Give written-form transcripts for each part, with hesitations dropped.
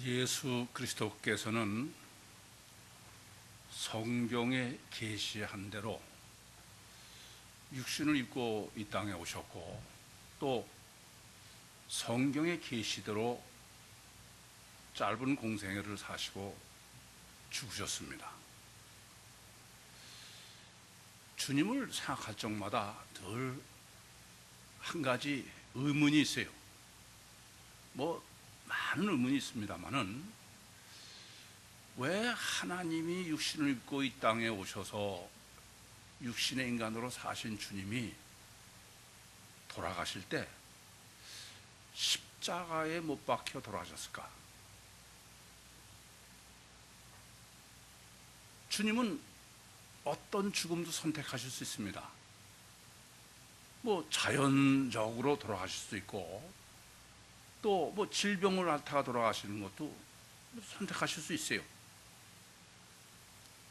예수 그리스도께서는 성경에 계시한 대로 육신을 입고 이 땅에 오셨고, 또 성경의 계시대로 짧은 공생애를 사시고 죽으셨습니다. 주님을 생각할 적마다 늘 한 가지 의문이 있어요. 많은 의문이 있습니다만은, 왜 하나님이 육신을 입고 이 땅에 오셔서 육신의 인간으로 사신 주님이 돌아가실 때 십자가에 못 박혀 돌아가셨을까? 주님은 어떤 죽음도 선택하실 수 있습니다. 자연적으로 돌아가실 수도 있고, 또 질병을 앓다가 돌아가시는 것도 선택하실 수 있어요.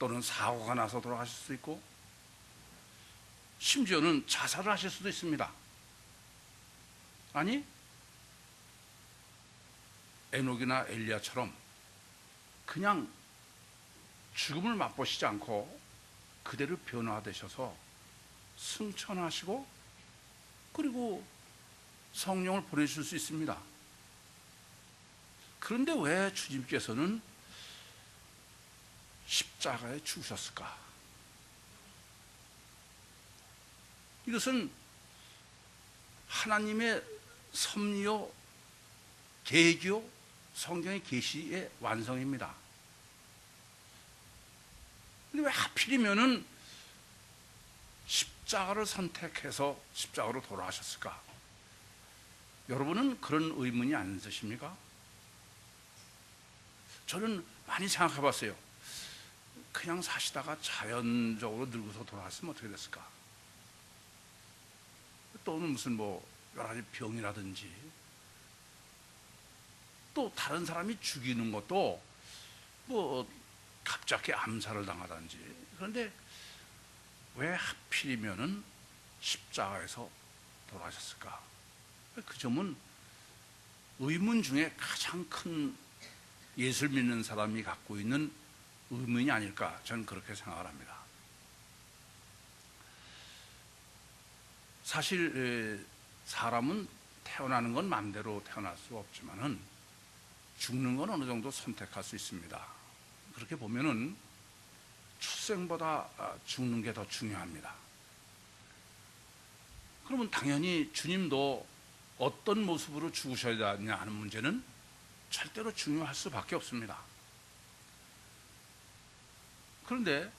또는 사고가 나서 돌아가실 수도 있고, 심지어는 자살을 하실 수도 있습니다. 아니, 에녹이나 엘리야처럼 그냥 죽음을 맛보시지 않고 그대로 변화되셔서 승천하시고, 그리고 성령을 보내실 수 있습니다. 그런데 왜 주님께서는 십자가에 죽으셨을까? 이것은 하나님의 섭리요, 계기요, 성경의 계시의 완성입니다. 근데 왜 하필이면은 십자가를 선택해서 십자가로 돌아가셨을까? 여러분은 그런 의문이 안 드십니까? 저는 많이 생각해 봤어요. 그냥 사시다가 자연적으로 늙어서 돌아갔으면 어떻게 됐을까? 또는 무슨 여러 가지 병이라든지, 또 다른 사람이 죽이는 것도 갑자기 암살을 당하든지. 그런데 왜 하필이면은 십자가에서 돌아가셨을까? 그 점은 의문 중에 가장 큰 예수를 믿는 사람이 갖고 있는 의문이 아닐까, 저는 그렇게 생각을 합니다. 사실 사람은 태어나는 건 마음대로 태어날 수 없지만은 죽는 건 어느 정도 선택할 수 있습니다. 그렇게 보면은 출생보다 죽는 게 더 중요합니다. 그러면 당연히 주님도 어떤 모습으로 죽으셔야 하느냐 하는 문제는 절대로 중요할 수밖에 없습니다. 그런데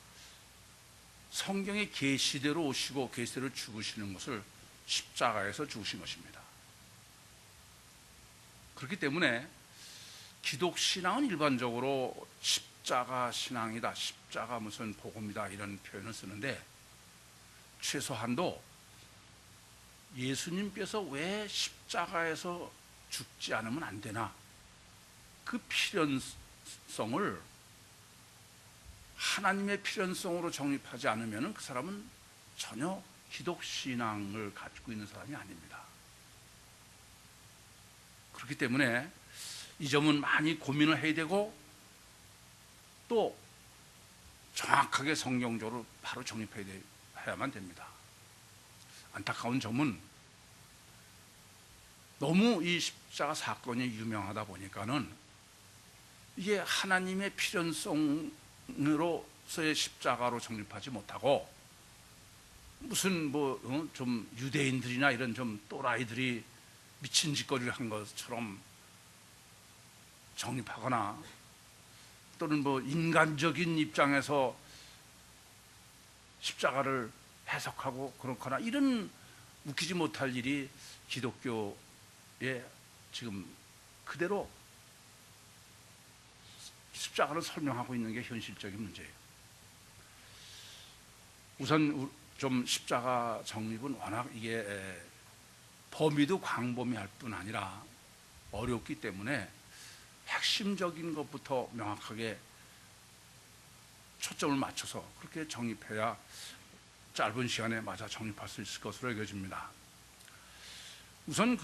성경의 계시대로 오시고 계시대로 죽으시는 것을 십자가에서 죽으신 것입니다. 그렇기 때문에 기독 신앙은 일반적으로 십자가 신앙이다, 십자가 무슨 복음이다, 이런 표현을 쓰는데, 최소한도 예수님께서 왜 십자가에서 죽지 않으면 안 되나, 그 필연성을 하나님의 필연성으로 정립하지 않으면 그 사람은 전혀 기독신앙을 가지고 있는 사람이 아닙니다. 그렇기 때문에 이 점은 많이 고민을 해야 되고, 또 정확하게 성경적으로 바로 정립해야만 됩니다. 안타까운 점은 너무 이 십자가 사건이 유명하다 보니까는 이게 하나님의 필연성으로서의 십자가로 정립하지 못하고, 무슨 좀 유대인들이나 이런 좀 또라이들이 미친 짓거리를 한 것처럼 정립하거나, 또는 인간적인 입장에서 십자가를 해석하고 그렇거나, 이런 웃기지 못할 일이 기독교에 지금 그대로 십자가를 설명하고 있는 게 현실적인 문제예요. 우선 좀 십자가 정립은 워낙 이게 범위도 광범위할 뿐 아니라 어렵기 때문에 핵심적인 것부터 명확하게 초점을 맞춰서 그렇게 정립해야 짧은 시간에 맞아 정립할 수 있을 것으로 여겨집니다. 우선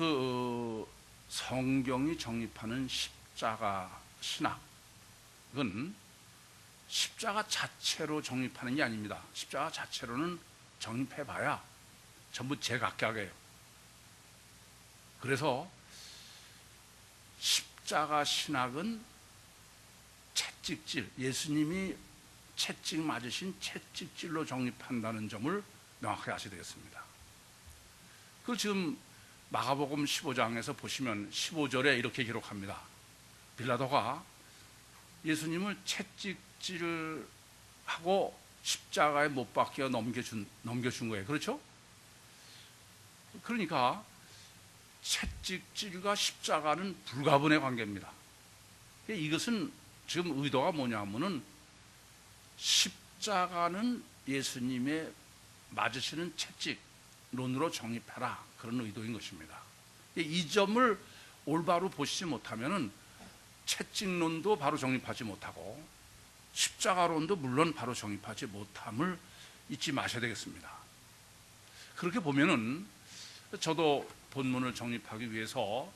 성경이 정립하는 십자가 신학은 십자가 자체로 정립하는 게 아닙니다. 십자가 자체로는 정립해봐야 전부 제각각이에요. 그래서 십자가 신학은 채찍질, 예수님이 채찍 맞으신 채찍질로 정립한다는 점을 명확하게 아셔야 되겠습니다. 그걸 지금 마가복음 15장에서 보시면 15절에 이렇게 기록합니다. 빌라도가 예수님을 채찍질을 하고 십자가에 못 박혀 넘겨준 거예요. 그렇죠? 그러니까 채찍질과 십자가는 불가분의 관계입니다. 이것은 지금 의도가 뭐냐면은 십자가는 예수님의 맞으시는 채찍론으로 정립해라, 그런 의도인 것입니다. 이 점을 올바로 보시지 못하면은 채찍론도 바로 정립하지 못하고 십자가론도 물론 바로 정립하지 못함을 잊지 마셔야 되겠습니다. 그렇게 보면은 저도 본문을 정립하기 위해서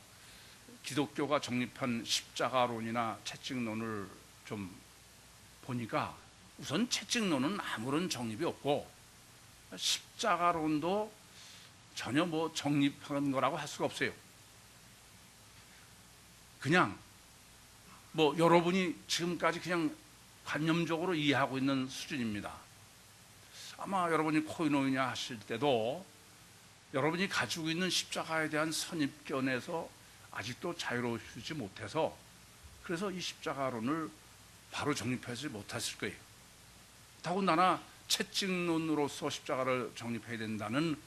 기독교가 정립한 십자가론이나 채찍론을 좀 보니까 우선 채찍론은 아무런 정립이 없고 십자가론도 전혀 뭐 정립한 거라고 할 수가 없어요. 그냥 뭐 여러분이 지금까지 그냥 관념적으로 이해하고 있는 수준입니다. 아마 여러분이 코이노이냐 하실 때도 여러분이 가지고 있는 십자가에 대한 선입견에서 아직도 자유로우시지 못해서 그래서 이 십자가론을 바로 정립하지 못하실 거예요. 더군다나 채찍론으로서 십자가를 정립해야 된다는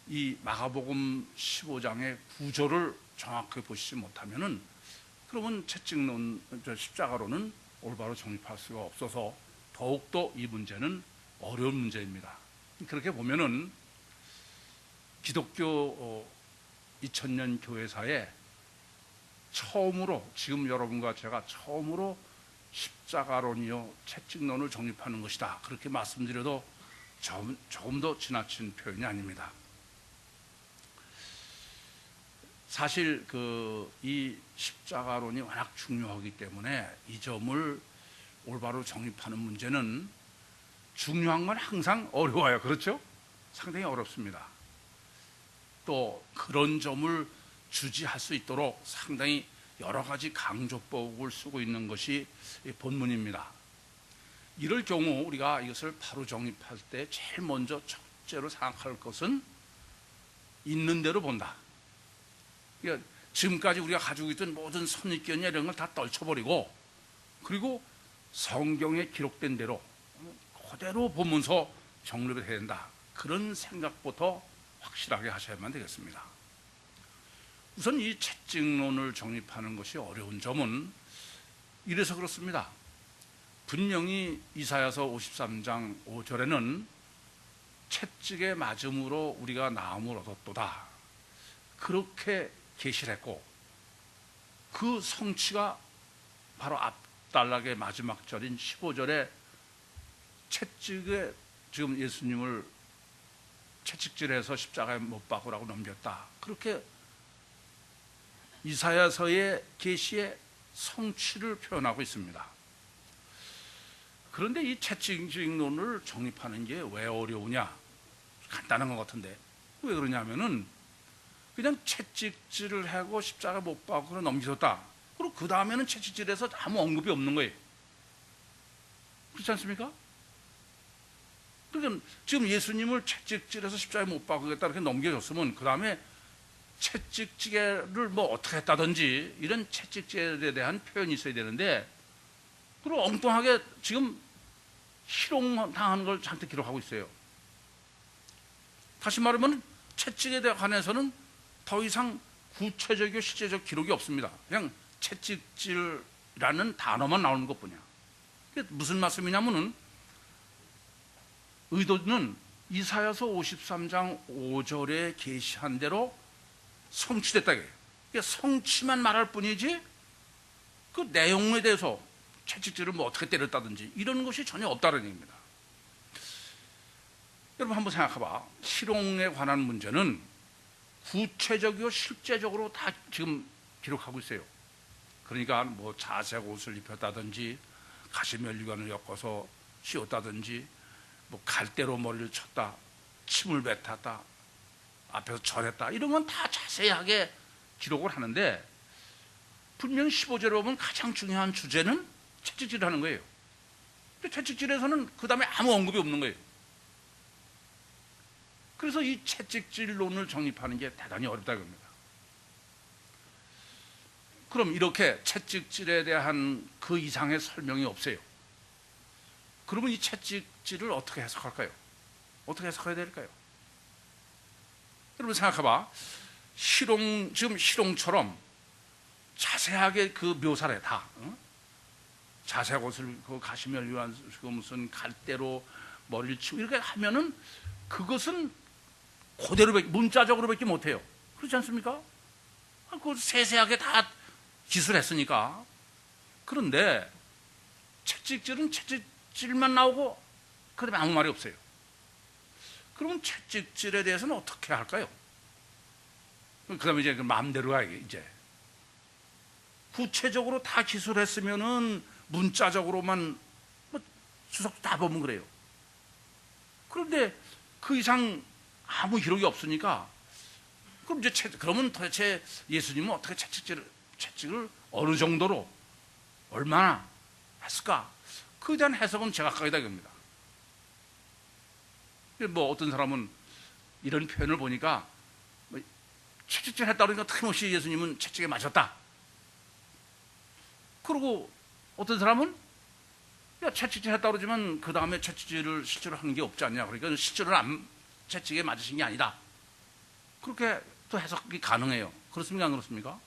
이 마가복음 15장의 구조를 정확하게 보시지 못하면은 그러면 채찍론, 십자가론은 올바로 정립할 수가 없어서 더욱더 이 문제는 어려운 문제입니다. 그렇게 보면은 기독교 2000년 교회사에 처음으로, 지금 여러분과 제가 처음으로 십자가론이요 채찍론을 정립하는 것이다, 그렇게 말씀드려도 조금 더 지나친 표현이 아닙니다. 사실 이 십자가론이 워낙 중요하기 때문에 이 점을 올바로 정립하는 문제는 중요한 건 항상 어려워요. 그렇죠? 상당히 어렵습니다. 또 그런 점을 주지할 수 있도록 상당히 여러 가지 강조법을 쓰고 있는 것이 본문입니다. 이럴 경우 우리가 이것을 바로 정립할 때 제일 먼저 첫째로 생각할 것은 있는 대로 본다. 그러니까 지금까지 우리가 가지고 있던 모든 선입견이나 이런 걸 다 떨쳐버리고 그리고 성경에 기록된 대로 그대로 보면서 정립을 해야 된다, 그런 생각부터 확실하게 하셔야만 되겠습니다. 우선 이 채찍론을 정립하는 것이 어려운 점은 이래서 그렇습니다. 분명히 이사야서 53장 5절에는 채찍에 맞음으로 우리가 나음을 얻었도다, 그렇게 계시를 했고 그 성취가 바로 앞단락의 마지막 절인 15절에 채찍에 지금 예수님을 채찍질해서 십자가에 못 박으라고 넘겼다, 그렇게 이사야서의 계시의 성취를 표현하고 있습니다. 그런데 이 채찍론을 정립하는 게 왜 어려우냐? 간단한 것 같은데 왜 그러냐면은 그냥 채찍질을 하고 십자가 못 박으로 넘기셨다, 그리고 그 다음에는 채찍질해서 아무 언급이 없는 거예요. 그렇지 않습니까? 그러니까 지금 예수님을 채찍질해서 십자가에 못 박으겠다 이렇게 넘겨줬으면 그 다음에 채찍질을 뭐 어떻게 했다든지 이런 채찍질에 대한 표현이 있어야 되는데 그리고 엉뚱하게 지금 희롱당하는 걸 잔뜩 기록하고 있어요. 다시 말하면 채찍에 관해서는 더 이상 구체적이고 실제적 기록이 없습니다. 그냥 채찍질이라는 단어만 나오는 것뿐이야. 무슨 말씀이냐면은 의도는 이사야서 53장 5절에 계시한 대로 성취됐다. 그러니까 성취만 말할 뿐이지 그 내용에 대해서 채찍질을 뭐 어떻게 때렸다든지 이런 것이 전혀 없다는 얘기입니다. 여러분 한번 생각해봐. 희롱에 관한 문제는 구체적이고 실제적으로 다 지금 기록하고 있어요. 그러니까 뭐 자색 옷을 입혔다든지 가시면류관을 엮어서 씌웠다든지 뭐 갈대로 머리를 쳤다, 침을 뱉었다, 앞에서 절했다, 이런 건 다 자세하게 기록을 하는데 분명히 15절에 보면 가장 중요한 주제는 채찍질을 하는 거예요. 근데 채찍질에서는 그 다음에 아무 언급이 없는 거예요. 그래서 이 채찍질론을 정립하는 게 대단히 어렵다 겁니다. 그럼 이렇게 채찍질에 대한 그 이상의 설명이 없어요. 그러면 이 채찍질을 어떻게 해석할까요? 어떻게 해석해야 될까요? 여러분 생각해봐. 지금 실롱처럼 자세하게 그 묘사를 해, 다. 자세한 것을 그 가시면 위한 그 무슨 갈대로 머리를 치고 이렇게 하면은 그것은 그대로 문자적으로밖에 못해요. 그렇지 않습니까? 그 세세하게 다 기술했으니까. 그런데 채찍질은 채찍질만 나오고 그다음에 아무 말이 없어요. 그러면 채찍질에 대해서는 어떻게 할까요? 그다음에 이제 그 마음대로 가요. 이제 구체적으로 다 기술했으면은 문자적으로만 뭐 수석도 다 보면 그래요. 그런데 그 이상 아무 기록이 없으니까 그럼 이제 그러면 도대체 예수님은 어떻게 채찍을 어느 정도로 얼마나 했을까? 그에 대한 해석은 제각각이다 이겁니다. 뭐 어떤 사람은 이런 표현을 보니까 뭐 채찍질 했다 그러니까 틀림없이 예수님은 채찍에 맞았다. 그리고 어떤 사람은 야, 채찍질 했다 그러지만 그 다음에 채찍질을 실제로 하는 게 없지 않냐. 그러니까 실제로 채찍에 맞으신 게 아니다. 그렇게 또 해석이 가능해요. 그렇습니까? 안 그렇습니까?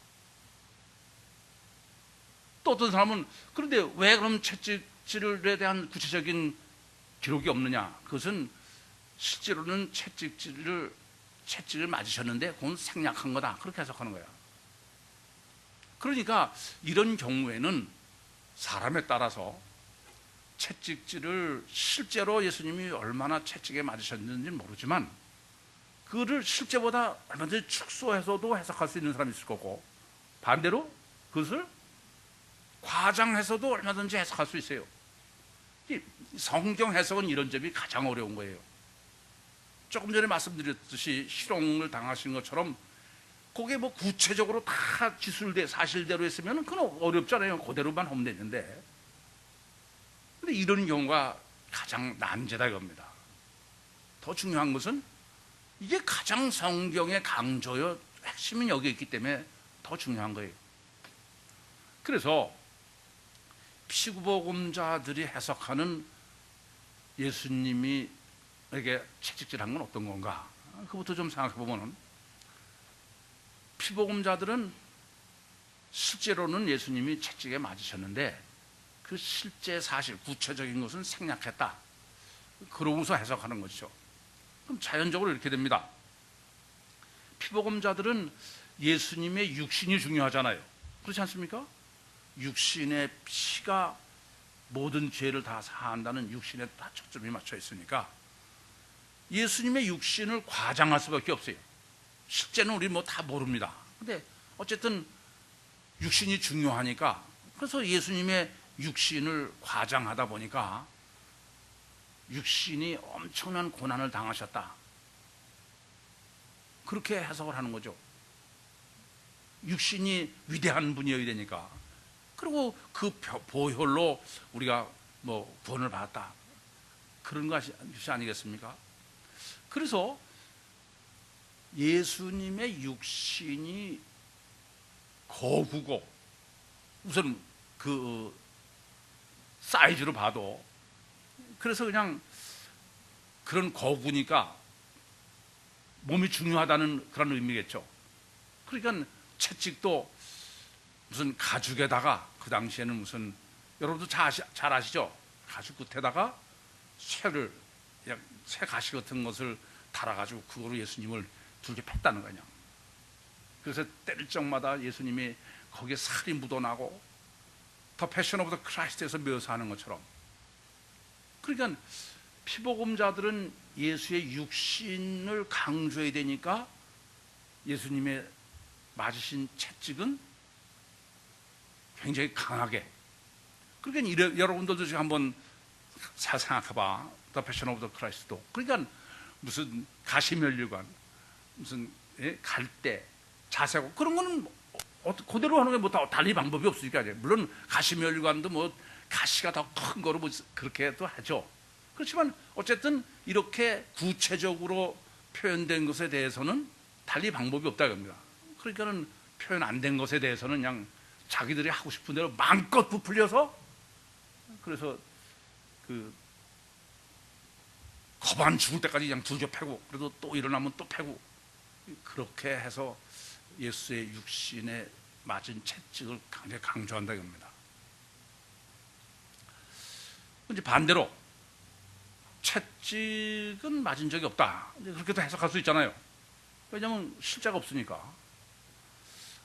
또 어떤 사람은 그런데 왜 그럼 채찍질에 대한 구체적인 기록이 없느냐. 그것은 실제로는 채찍을 맞으셨는데 그건 생략한 거다. 그렇게 해석하는 거야. 그러니까 이런 경우에는 사람에 따라서 채찍질을 실제로 예수님이 얼마나 채찍에 맞으셨는지 모르지만 그를 실제보다 얼마든지 축소해서도 해석할 수 있는 사람이 있을 거고 반대로 그것을 과장해서도 얼마든지 해석할 수 있어요. 성경 해석은 이런 점이 가장 어려운 거예요. 조금 전에 말씀드렸듯이 실형을 당하신 것처럼 그게 뭐 구체적으로 다 사실대로 했으면 그건 어렵잖아요. 그대로만 하면 되는데. 근데 이런 경우가 가장 난제다 이겁니다. 더 중요한 것은 이게 가장 성경의 강조요. 핵심은 여기 있기 때문에 더 중요한 거예요. 그래서 피구복음자들이 해석하는 예수님이 이렇게 채찍질한 건 어떤 건가? 그것부터 좀 생각해 보면은 피복음자들은 실제로는 예수님이 채찍에 맞으셨는데 그 실제 사실 구체적인 것은 생략했다. 그러고서 해석하는 것이죠. 그럼 자연적으로 이렇게 됩니다. 피복음자들은 예수님의 육신이 중요하잖아요. 그렇지 않습니까? 육신의 피가 모든 죄를 다 사한다는 육신에 다 초점이 맞춰 있으니까 예수님의 육신을 과장할 수밖에 없어요. 실제는 우리 뭐 다 모릅니다. 근데 어쨌든 육신이 중요하니까 그래서 예수님의 육신을 과장하다 보니까 육신이 엄청난 고난을 당하셨다. 그렇게 해석을 하는 거죠. 육신이 위대한 분이어야 되니까. 그리고 그 보혈로 우리가 뭐 구원을 받았다. 그런 것이 아니겠습니까? 그래서 예수님의 육신이 거구고 우선 그 사이즈로 봐도 그래서 그냥 그런 거구니까 몸이 중요하다는 그런 의미겠죠. 그러니까 채찍도 무슨 가죽에다가 그 당시에는 무슨 여러분도 잘 아시죠? 가죽 끝에다가 새 가시 같은 것을 달아가지고 그거로 예수님을 둘게 팼다는 거냐. 그래서 때릴 적마다 예수님이 거기에 살이 묻어나고 더 패션 오브 더 크라이스트에서 묘사하는 것처럼. 그러니까 피복음자들은 예수의 육신을 강조해야 되니까 예수님의 맞으신 채찍은 굉장히 강하게. 그러니까 여러분들도 지금 한번 잘 생각해봐. The Passion of the Christ도. 그러니까 무슨 가시면류관, 무슨 갈대, 자세고 그런 거는 그대로 하는 게 뭐 달리 방법이 없으니까. 물론 가시면류관도 뭐 가시가 더 큰 거로 뭐 그렇게도 하죠. 그렇지만 어쨌든 이렇게 구체적으로 표현된 것에 대해서는 달리 방법이 없다 겁니다. 그러니까는 표현 안 된 것에 대해서는 그냥 자기들이 하고 싶은 대로 마음껏 부풀려서, 그래서 그 거반 죽을 때까지 그냥 두저 패고, 그래도 또 일어나면 또 패고, 그렇게 해서 예수의 육신에 맞은 채찍을 굉장히 강조한다 겁니다. 이제 반대로 채찍은 맞은 적이 없다, 그렇게도 해석할 수 있잖아요. 왜냐하면 실제가 없으니까.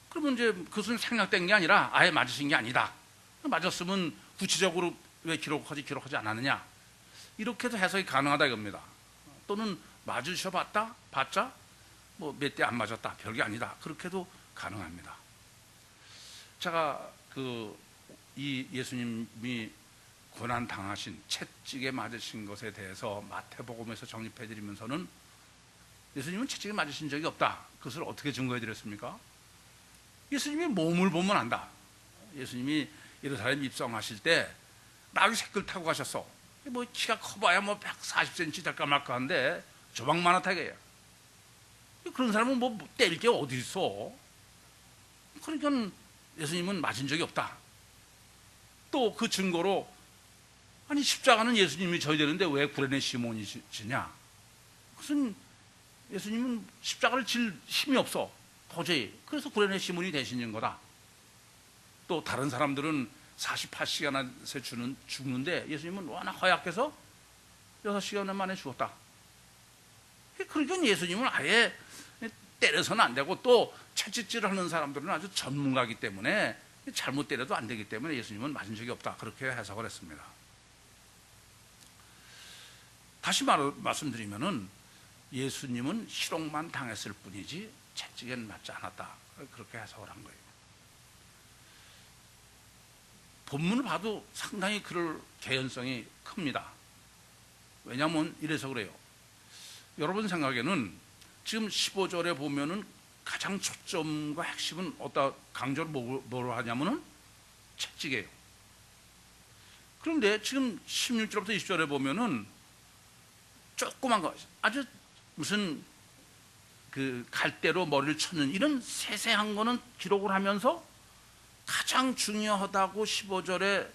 그러면 이제 그것은 생략된 게 아니라 아예 맞으신 게 아니다. 맞았으면 구체적으로 왜 기록하지 않았느냐, 이렇게도 해석이 가능하다 이겁니다. 또는 맞으셔봤자 뭐 몇 대 안 맞았다, 별게 아니다, 그렇게도 가능합니다. 제가 이 예수님이 고난 당하신 채찍에 맞으신 것에 대해서 마태복음에서 정립해 드리면서는 예수님은 채찍에 맞으신 적이 없다, 그것을 어떻게 증거해 드렸습니까? 예수님이 몸을 보면 안다. 예수님이 예루살렘 입성하실 때 나귀 새끌 타고 가셨어. 뭐 키가 커봐야 뭐 140cm 될까 말까 한데 조망만하다게요. 그런 사람은 뭐 때릴 게 어디 있어. 그러니까 예수님은 맞은 적이 없다. 또 그 증거로, 아니 십자가는 예수님이 져야 되는데 왜 구레네 시몬이 지냐. 그것은 예수님은 십자가를 질 힘이 없어 도저히. 그래서 구레네 시몬이 대신인 거다. 또 다른 사람들은 48시간에 죽는데 예수님은 워낙 허약해서 6시간 만에 죽었다. 그러니까 예수님은 아예 때려서는 안 되고, 또 채찍질을 하는 사람들은 아주 전문가이기 때문에 잘못 때려도 안 되기 때문에 예수님은 맞은 적이 없다, 그렇게 해석을 했습니다. 다시 말씀드리면은 예수님은 희롱만 당했을 뿐이지 채찍엔 맞지 않았다, 그렇게 해석을 한 거예요. 본문을 봐도 상당히 그럴 개연성이 큽니다. 왜냐하면 이래서 그래요. 여러분 생각에는 지금 15절에 보면은 가장 초점과 핵심은 어디다 강조를 뭐로 하냐면은 채찍이에요. 그런데 지금 16절부터 20절에 보면은 조그만 거, 아주 무슨 그 갈대로 머리를 쳤는 이런 세세한 거는 기록을 하면서 가장 중요하다고 15절에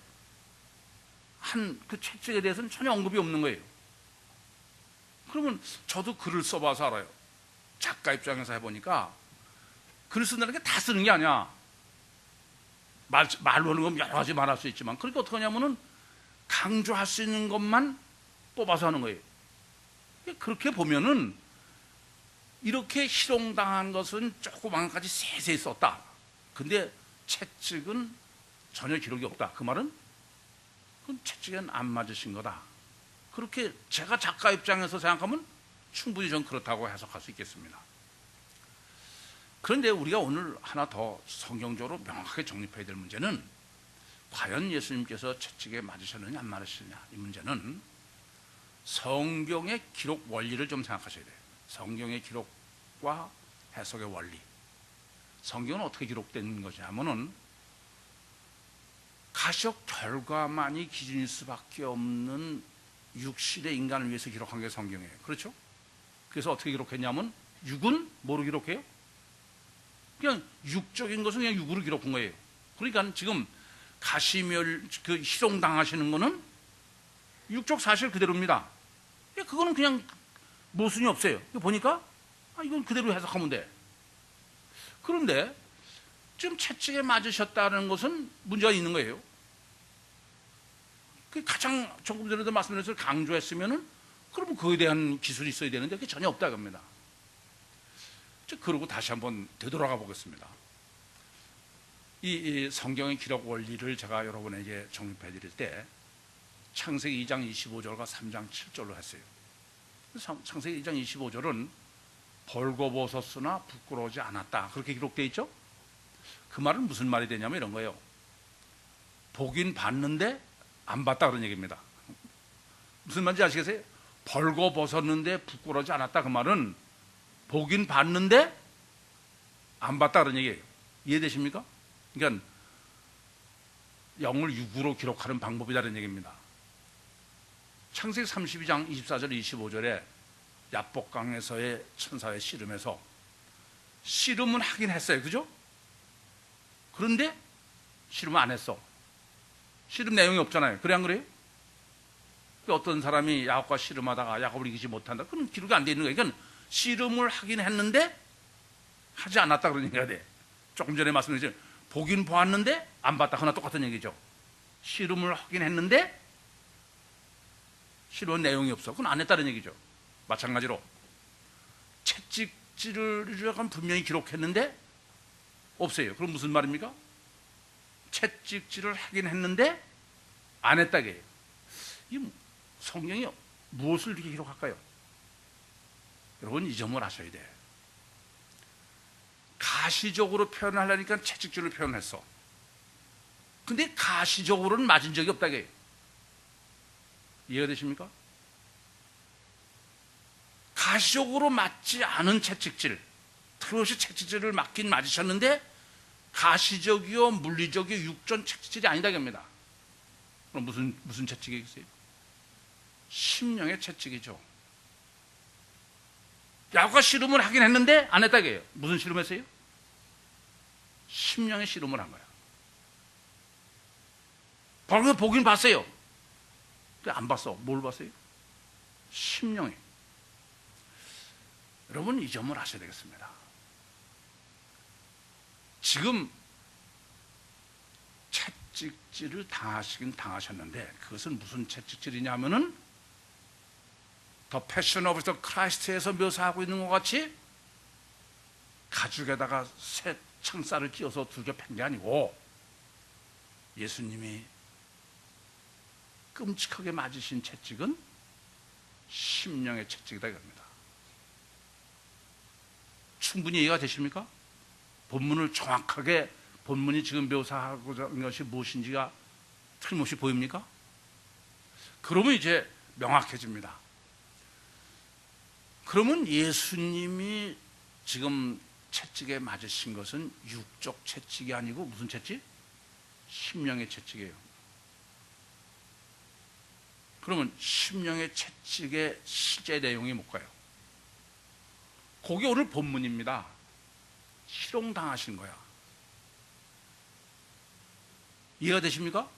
한 그 채찍에 대해서는 전혀 언급이 없는 거예요. 그러면 저도 글을 써봐서 알아요. 작가 입장에서 해보니까 글을 쓴다는 게 다 쓰는 게 아니야. 말로 하는 건 여러 가지 말할 수 있지만, 그러니까 어떻게 하냐면은 강조할 수 있는 것만 뽑아서 하는 거예요. 그렇게 보면은 이렇게 희롱당한 것은 조그만 것까지 세세히 썼다. 근데 채찍은 전혀 기록이 없다. 그 말은 그건 채찍엔 안 맞으신 거다. 그렇게 제가 작가 입장에서 생각하면 충분히 전 그렇다고 해석할 수 있겠습니다. 그런데 우리가 오늘 하나 더 성경적으로 명확하게 정립해야 될 문제는, 과연 예수님께서 채찍에 맞으셨느냐 안 맞으셨느냐, 이 문제는 성경의 기록 원리를 좀 생각하셔야 돼요. 성경의 기록과 해석의 원리. 성경은 어떻게 기록된 것이냐면은 가시적 결과만이 기준일 수밖에 없는 육신의 인간을 위해서 기록한 게 성경이에요. 그렇죠? 그래서 어떻게 기록했냐면, 육은 뭐로 기록해요? 그냥 육적인 것은 그냥 육으로 기록한 거예요. 그러니까 지금 가시멸 그 희롱당하시는 거는 육적 사실 그대로입니다. 그거는 그냥 모순이 없어요. 보니까 이건 그대로 해석하면 돼. 그런데 지금 채찍에 맞으셨다는 것은 문제가 있는 거예요. 그 가장 조금 전에도 말씀드려서 강조했으면은, 그러면 그에 대한 기술이 있어야 되는데 그게 전혀 없다 겁니다. 그러고 다시 한번 되돌아가 보겠습니다. 이 성경의 기록 원리를 제가 여러분에게 정립해 드릴 때 창세기 2장 25절과 3장 7절로 했어요. 창세기 2장 25절은 벌거벗었으나 부끄러워지 않았다, 그렇게 기록되어 있죠. 그 말은 무슨 말이 되냐면 이런 거예요. 보긴 봤는데 안 봤다 그런 얘기입니다. 무슨 말인지 아시겠어요? 벌거벗었는데 부끄러지 않았다 그 말은 보긴 봤는데 안 봤다 그런 얘기예요. 이해되십니까? 그러니까 영을 육으로 기록하는 방법이라는 얘기입니다. 창세기 32장 24절 25절에 야복강에서의 천사의 씨름에서 씨름은 하긴 했어요. 그죠? 그런데 씨름은 안 했어. 씨름 내용이 없잖아요. 그래 안 그래요? 어떤 사람이 야곱과 씨름하다가 야곱을 이기지 못한다. 그건 기록이 안 돼 있는 거예요. 그러니까 씨름을 하긴 했는데 하지 않았다 그런 얘기가 돼. 조금 전에 말씀드렸죠. 보긴 보았는데 안 봤다. 그나 똑같은 얘기죠. 씨름을 하긴 했는데 씨름은 내용이 없어. 그건 안 했다는 얘기죠. 마찬가지로 채찍질을 분명히 기록했는데 없어요. 그럼 무슨 말입니까? 채찍질을 하긴 했는데 안 했다게요. 이 성경이 무엇을 이렇게 기록할까요? 여러분 이 점을 아셔야 돼요. 가시적으로 표현하려니까 채찍질을 표현했어. 근데 가시적으로는 맞은 적이 없다게요. 이해가 되십니까? 가시적으로 맞지 않은 채찍질, 틀림없이 채찍질을 맞긴 맞으셨는데 가시적이요 물리적이요 육전 채찍질이 아니다 이겁니다. 그럼 무슨 채찍이겠어요? 심령의 채찍이죠. 야곱과 씨름을 하긴 했는데 안 했다 이거예요. 무슨 씨름했어요? 심령의 씨름을 한 거야. 벌써 보긴 봤어요. 근데 안 봤어. 뭘 봤어요? 심령이. 여러분 이 점을 아셔야 되겠습니다. 지금 채찍질을 당하시긴 당하셨는데 그것은 무슨 채찍질이냐면은 더 패션 오브 더 크라이스트에서 묘사하고 있는 것 같이 가죽에다가 새 창살을 끼워서 두개 팬 게 아니고 예수님이 끔찍하게 맞으신 채찍은 심령의 채찍이다 이겁니다. 충분히 이해가 되십니까? 본문을 정확하게 본문이 지금 묘사하고자 하는 것이 무엇인지가 틀림없이 보입니까? 그러면 이제 명확해집니다. 그러면 예수님이 지금 채찍에 맞으신 것은 육적 채찍이 아니고 무슨 채찍? 심령의 채찍이에요. 그러면 심령의 채찍의 실제 내용이 뭘까요? 그게 오늘 본문입니다. 희롱당하신 거야. 이해가 되십니까?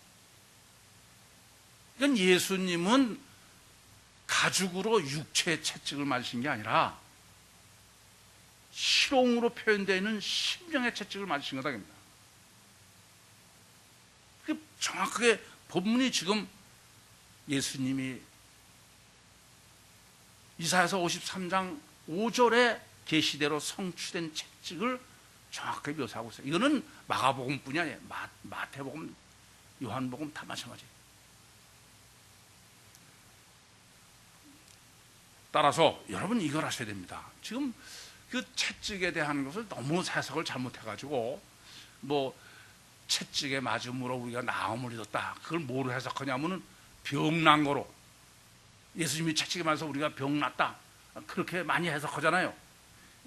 그러니까 예수님은 가죽으로 육체의 채찍을 맞으신 게 아니라 희롱으로 표현되어 있는 심령의 채찍을 맞으신 거다. 정확하게 본문이 지금 예수님이 이사야서 53장 5절에 계시대로 성취된 채찍을 정확하게 묘사하고 있어요. 이거는 마가복음뿐이 아니에요. 마태복음, 요한복음 다 마찬가지예요. 따라서 여러분 이걸 아셔야 됩니다. 지금 그 채찍에 대한 것을 너무 해석을 잘못해가지고 뭐 채찍에 맞음으로 우리가 나음을 얻었다. 그걸 뭐로 해석하냐면은 병난 거로 예수님이 채찍에 맞아서 우리가 병났다. 그렇게 많이 해석하잖아요.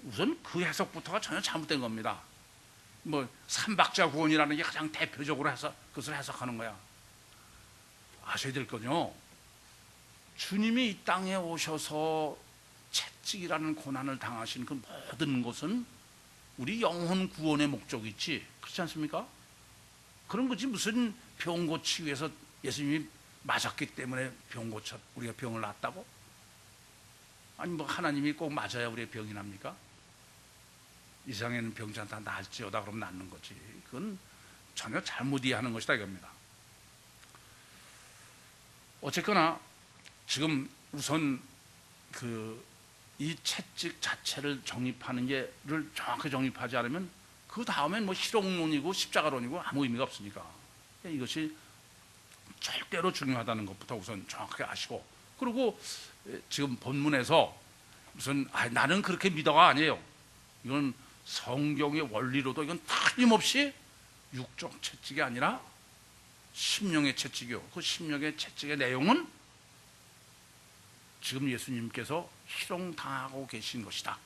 우선 그 해석부터가 전혀 잘못된 겁니다. 뭐 삼박자 구원이라는 게 가장 대표적으로 해서 그것을 해석하는 거야. 아셔야 될 건요. 주님이 이 땅에 오셔서 채찍이라는 고난을 당하신 그 모든 것은 우리 영혼 구원의 목적이 있지. 그렇지 않습니까? 그런 거지. 무슨 병 고치기 위해서 예수님이 맞았기 때문에 병 고쳐 우리가 병을 낫다고? 아니 뭐 하나님이 꼭 맞아야 우리의 병이 납니까? 이 세상에는 병자 다 낫지어다 그러면 낫는 거지. 그건 전혀 잘못 이해하는 것이다 이겁니다. 어쨌거나 지금 우선 이 채찍 자체를 정립하는 게를 정확하게 정립하지 않으면 그 다음엔 뭐 희롱론이고 십자가론이고 아무 의미가 없으니까 이것이 절대로 중요하다는 것부터 우선 정확하게 아시고, 그리고 지금 본문에서 무슨 나는 그렇게 믿어가 아니에요. 이건 성경의 원리로도 이건 틀림없이 육적 채찍이 아니라 심령의 채찍이요. 그 심령의 채찍의 내용은 지금 예수님께서 희롱당하고 계신 것이다.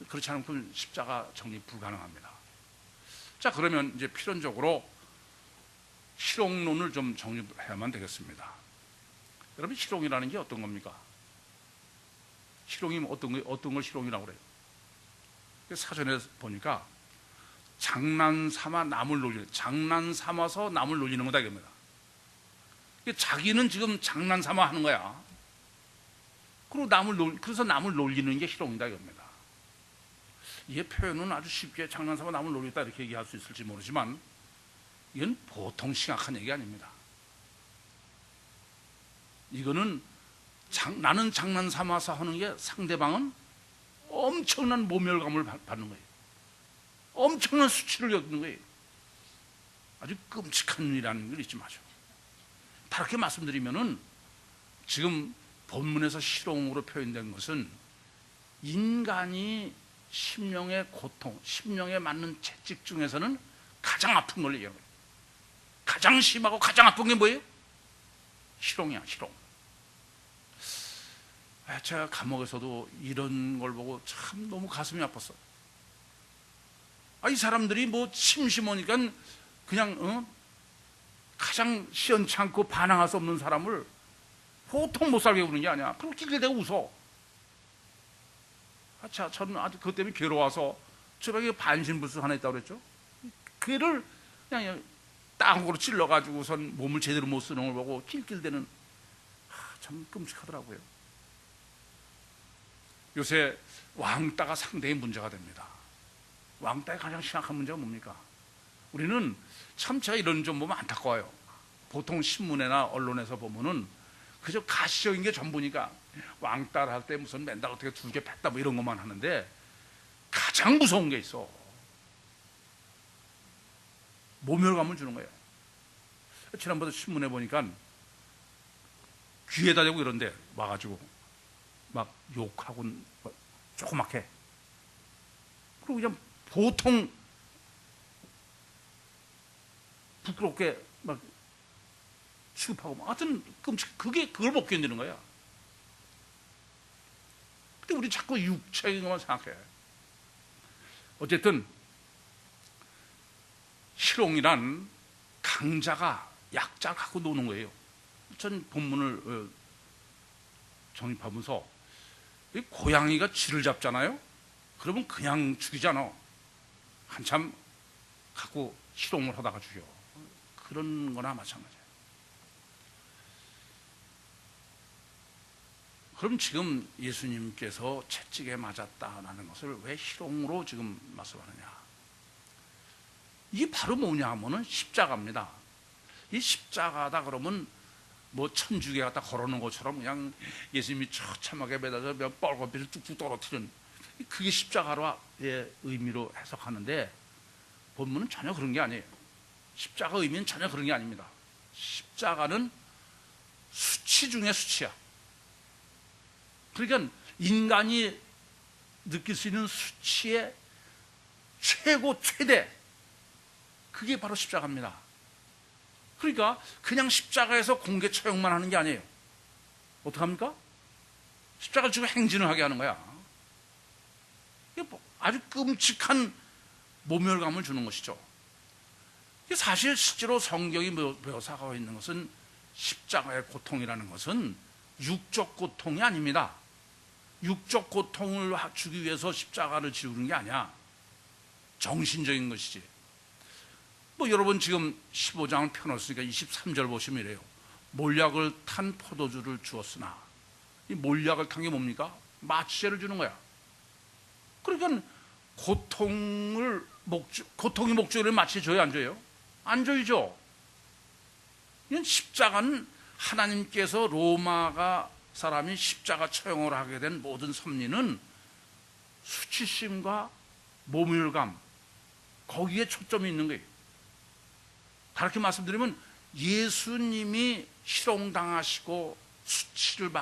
그렇지 않으면 십자가 정리 불가능합니다. 자, 그러면 이제 필연적으로 희롱론을 좀 정리해야만 되겠습니다. 여러분, 희롱이라는 게 어떤 겁니까? 희롱이면 어떤 걸 희롱이라고 그래요? 사전에 보니까 장난삼아 남을 놀리는, 장난삼아서 남을 놀리는 거다 이겁니다. 자기는 지금 장난삼아 하는 거야. 그래서 남을 놀리는 게 희롱이다 이겁니다. 이 표현은 아주 쉽게 장난삼아 남을 놀리다 이렇게 얘기할 수 있을지 모르지만 이건 보통 심각한 얘기 아닙니다. 이거는 나는 장난삼아서 하는 게 상대방은 엄청난 모멸감을 받는 거예요. 엄청난 수치를 겪는 거예요. 아주 끔찍한 일이라는 걸 잊지 마죠. 다르게 말씀드리면은 지금 본문에서 희롱으로 표현된 것은 인간이 심령의 고통, 심령에 맞는 채찍 중에서는 가장 아픈 걸 얘기하는 거예요. 가장 심하고 가장 아픈 게 뭐예요? 희롱이야, 희롱. 제가 감옥에서도 이런 걸 보고 참 너무 가슴이 아팠어요. 이 사람들이 뭐 심심하니까 그냥 가장 시원찮고 반항할 수 없는 사람을 보통 못 살게 구는 게 아니야. 그리고 낄낄대고 웃어. 저는 아주 그것 때문에 괴로워서 저에게 반신불수 하나 있다고 그랬죠. 걔를 그냥 땅으로 찔러가지고선 몸을 제대로 못 쓰는 걸 보고 낄낄대는, 참 끔찍하더라고요. 요새 왕따가 상당히 문제가 됩니다. 왕따의 가장 심각한 문제가 뭡니까? 우리는 참 제가 이런 좀 보면 안타까워요. 보통 신문이나 언론에서 보면은 그저 가시적인 게 전부니까 왕따를 할 때 무슨 맨날 어떻게 두 개 팼다 뭐 이런 것만 하는데 가장 무서운 게 있어. 모멸감을 주는 거예요. 지난번에 신문에 보니까 귀에다 대고 이런데 와가지고 막 욕하고 조그맣게, 그리고 그냥 보통 부끄럽게 막 취급하고, 하여튼 그걸 못 견디는 거야. 근데 우리 자꾸 육체인 것만 생각해. 어쨌든 희롱이란 강자가 약자를 갖고 노는 거예요. 전 본문을 정립하면서 고양이가 쥐를 잡잖아요. 그러면 그냥 죽이잖아. 한참 갖고 희롱을 하다가 죽여. 그런 거나 마찬가지예요. 그럼 지금 예수님께서 채찍에 맞았다라는 것을 왜 희롱으로 지금 말씀하느냐? 이게 바로 뭐냐 하면은 십자가입니다. 이 십자가다 그러면 뭐 천주교 갖다 걸어놓은 것처럼 그냥 예수님이 처참하게 매달려 뻘겋게 뚝뚝 떨어뜨린, 그게 십자가의 의미로 해석하는데 본문은 전혀 그런 게 아니에요. 십자가 의미는 전혀 그런 게 아닙니다. 십자가는 수치 중에 수치야. 그러니까 인간이 느낄 수 있는 수치의 최대, 그게 바로 십자가입니다. 그러니까 그냥 십자가에서 공개 처형만 하는 게 아니에요. 어떡합니까? 십자가를 지고 행진을 하게 하는 거야. 이게 아주 끔찍한 모멸감을 주는 것이죠. 사실 실제로 성경이 묘사하고 있는 것은 십자가의 고통이라는 것은 육적 고통이 아닙니다. 육적 고통을 주기 위해서 십자가를 지우는 게 아니야. 정신적인 것이지. 여러분 지금 15장을 펴놓았으니까 23절 보시면 이래요. 몰약을 탄 포도주를 주었으나, 이 몰약을 탄 게 뭡니까? 마취제를 주는 거야. 그러니까 고통이 목적으로 마취 줘요, 안 줘요? 안 줘야죠. 이건 십자가는 하나님께서 로마가 사람이 십자가 처형을 하게 된 모든 섭리는 수치심과 모멸감, 거기에 초점이 있는 거예요. 다르게 말씀드리면 예수님이 희롱당하시고 수치를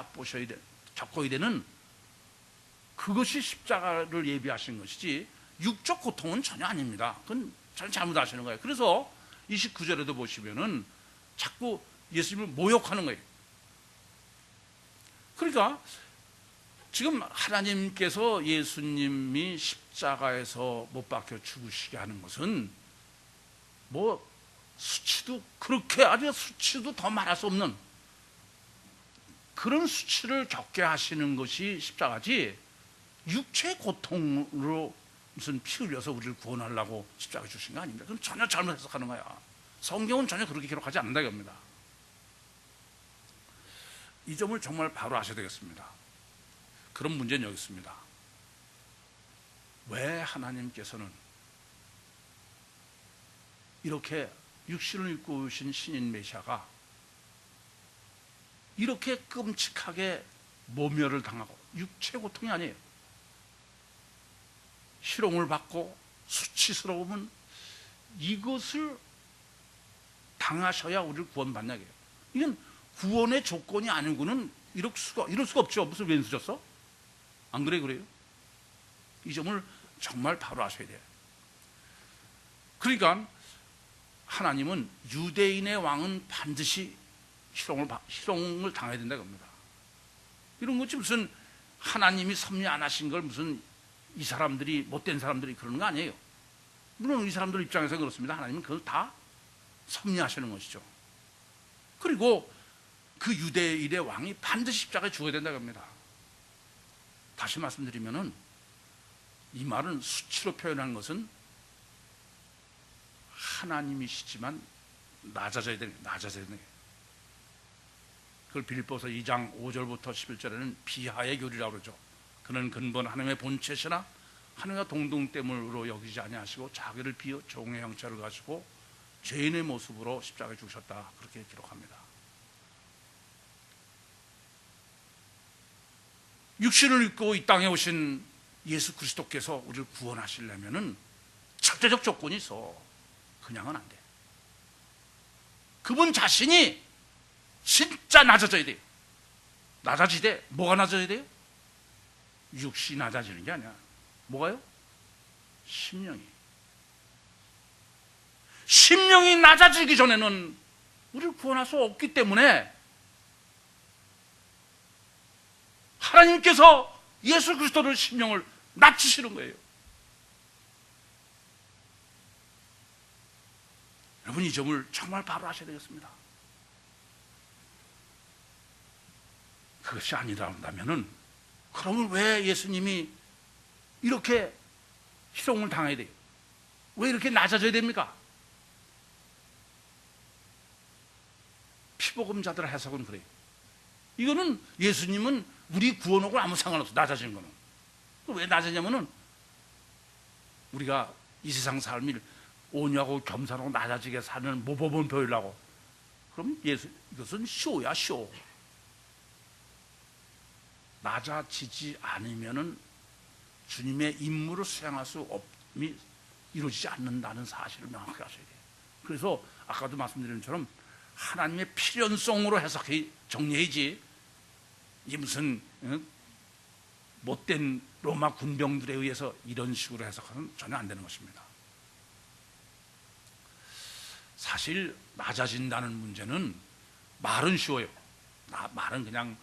겪어야 되는 그것이 십자가를 예비하신 것이지 육적 고통은 전혀 아닙니다. 그건 전혀 잘못하시는 거예요. 그래서 29절에도 보시면은 자꾸 예수님을 모욕하는 거예요. 그러니까 지금 하나님께서 예수님이 십자가에서 못 박혀 죽으시게 하는 것은 뭐 수치도 그렇게 아주 수치도 더 말할 수 없는 그런 수치를 겪게 하시는 것이 십자가지, 육체의 고통으로 무슨 피 흘려서 우리를 구원하려고 십자가 주신 거 아닙니다. 그건 전혀 잘못 해석하는 거야. 성경은 전혀 그렇게 기록하지 않는다 이겁니다. 이 점을 정말 바로 아셔야 되겠습니다. 그런 문제는 여기 있습니다. 왜 하나님께서는 이렇게 육신을 입고 오신 신인 메시아가 이렇게 끔찍하게 모멸을 당하고, 육체 고통이 아니에요, 희롱을 받고 수치스러움은 이것을 당하셔야 우리를 구원받냐 이게요. 이건 구원의 조건이 아니고는 이럴 수가 없죠. 무슨 왼수 졌어? 안 그래? 그래요? 이 점을 정말 바로 아셔야 돼요. 그러니까 하나님은 유대인의 왕은 반드시 희롱을 당해야 된다 겁니다. 이런 것이 무슨 하나님이 섭리 안 하신 걸 무슨 이 사람들이, 못된 사람들이 그러는 거 아니에요. 물론 이 사람들 입장에서 그렇습니다. 하나님은 그걸 다 섭리하시는 것이죠. 그리고 그 유대인의 왕이 반드시 십자가에 죽어야 된다 겁니다. 다시 말씀드리면은 이 말은 수치로 표현하는 것은 하나님이시지만 낮아져야 되는 거예요. 그걸 빌립보서 2장 5절부터 11절에는 비하의 교리라고 그러죠. 그는 근본 하나님의 본체시나 하나님과 동등됨으로 여기지 아니하시고 자기를 비어 종의 형체를 가지고 죄인의 모습으로 십자가에 죽으셨다, 그렇게 기록합니다. 육신을 입고 이 땅에 오신 예수 그리스도께서 우리를 구원하시려면은 절대적 조건이 있어. 그냥은 안 돼. 그분 자신이 진짜 낮아져야 돼요. 낮아지되 뭐가 낮아져야 돼요? 육신이 낮아지는 게 아니야. 뭐가요? 심령이 낮아지기 전에는 우리를 구원할 수 없기 때문에 하나님께서 예수 그리스도를 심령을 낮추시는 거예요. 여러분, 이 점을 정말 바로 아셔야 되겠습니다. 그것이 아니라면은 그러면 왜 예수님이 이렇게 희롱을 당해야 돼요? 왜 이렇게 낮아져야 됩니까? 피복음자들의 해석은 그래요. 이거는 예수님은 우리 구원하고 아무 상관없어. 낮아지는 거는. 왜 낮아지냐면은 우리가 이 세상 삶을 온유하고 겸손하고 낮아지게 사는 모범을 보이려고. 그럼 이것은 쇼야, 쇼. 낮아지지 않으면은 주님의 임무를 수행할 수 없음이 이루어지지 않는다는 사실을 명확하게 하셔야 돼요. 그래서 아까도 말씀드린 것처럼 하나님의 필연성으로 해석해 정리해야지, 이게 무슨 못된 로마 군병들에 의해서 이런 식으로 해석하면 전혀 안 되는 것입니다. 사실 낮아진다는 문제는 말은 쉬워요. 말은 그냥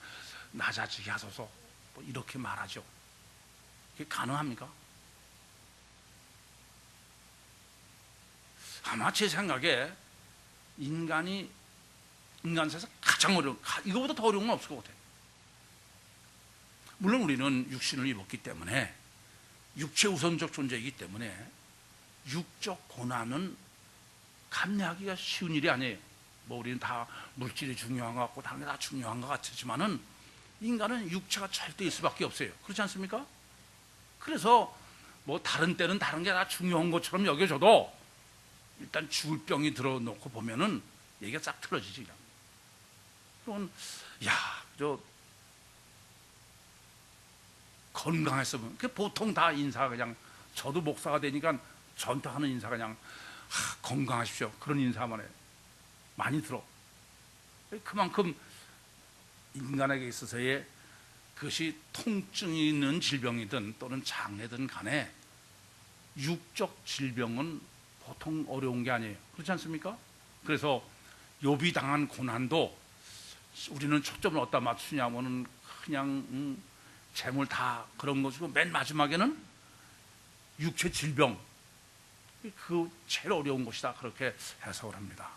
낮아지게 하소서 뭐 이렇게 말하죠. 그게 가능합니까? 아마 제 생각에 인간 세상에서 가장 어려운, 이거보다 더 어려운 건 없을 것 같아요. 물론 우리는 육신을 입었기 때문에, 육체 우선적 존재이기 때문에 육적 고난은 감내하기가 쉬운 일이 아니에요. 뭐 우리는 다 물질이 중요한 것 같고 다른 게 다 중요한 것 같지만은 인간은 육체가 절대 있을 수밖에 없어요. 그렇지 않습니까? 그래서 뭐 다른 때는 다른 게 다 중요한 것처럼 여겨져도 일단 죽을 병이 들어놓고 보면은 얘기가 싹 틀어지지. 그럼 저 건강했으면 보통 다 인사가 그냥, 저도 목사가 되니까 저한테 하는 인사 그냥 건강하십시오, 그런 인사만 해요. 많이 들어. 그만큼 인간에게 있어서의 그것이 통증이 있는 질병이든 또는 장애든 간에 육적 질병은 보통 어려운 게 아니에요. 그렇지 않습니까? 그래서 욥이 당한 고난도 우리는 초점을 어디다 맞추냐면은 그냥 재물 다 그런 것이고 맨 마지막에는 육체 질병, 그 제일 어려운 것이다, 그렇게 해석을 합니다.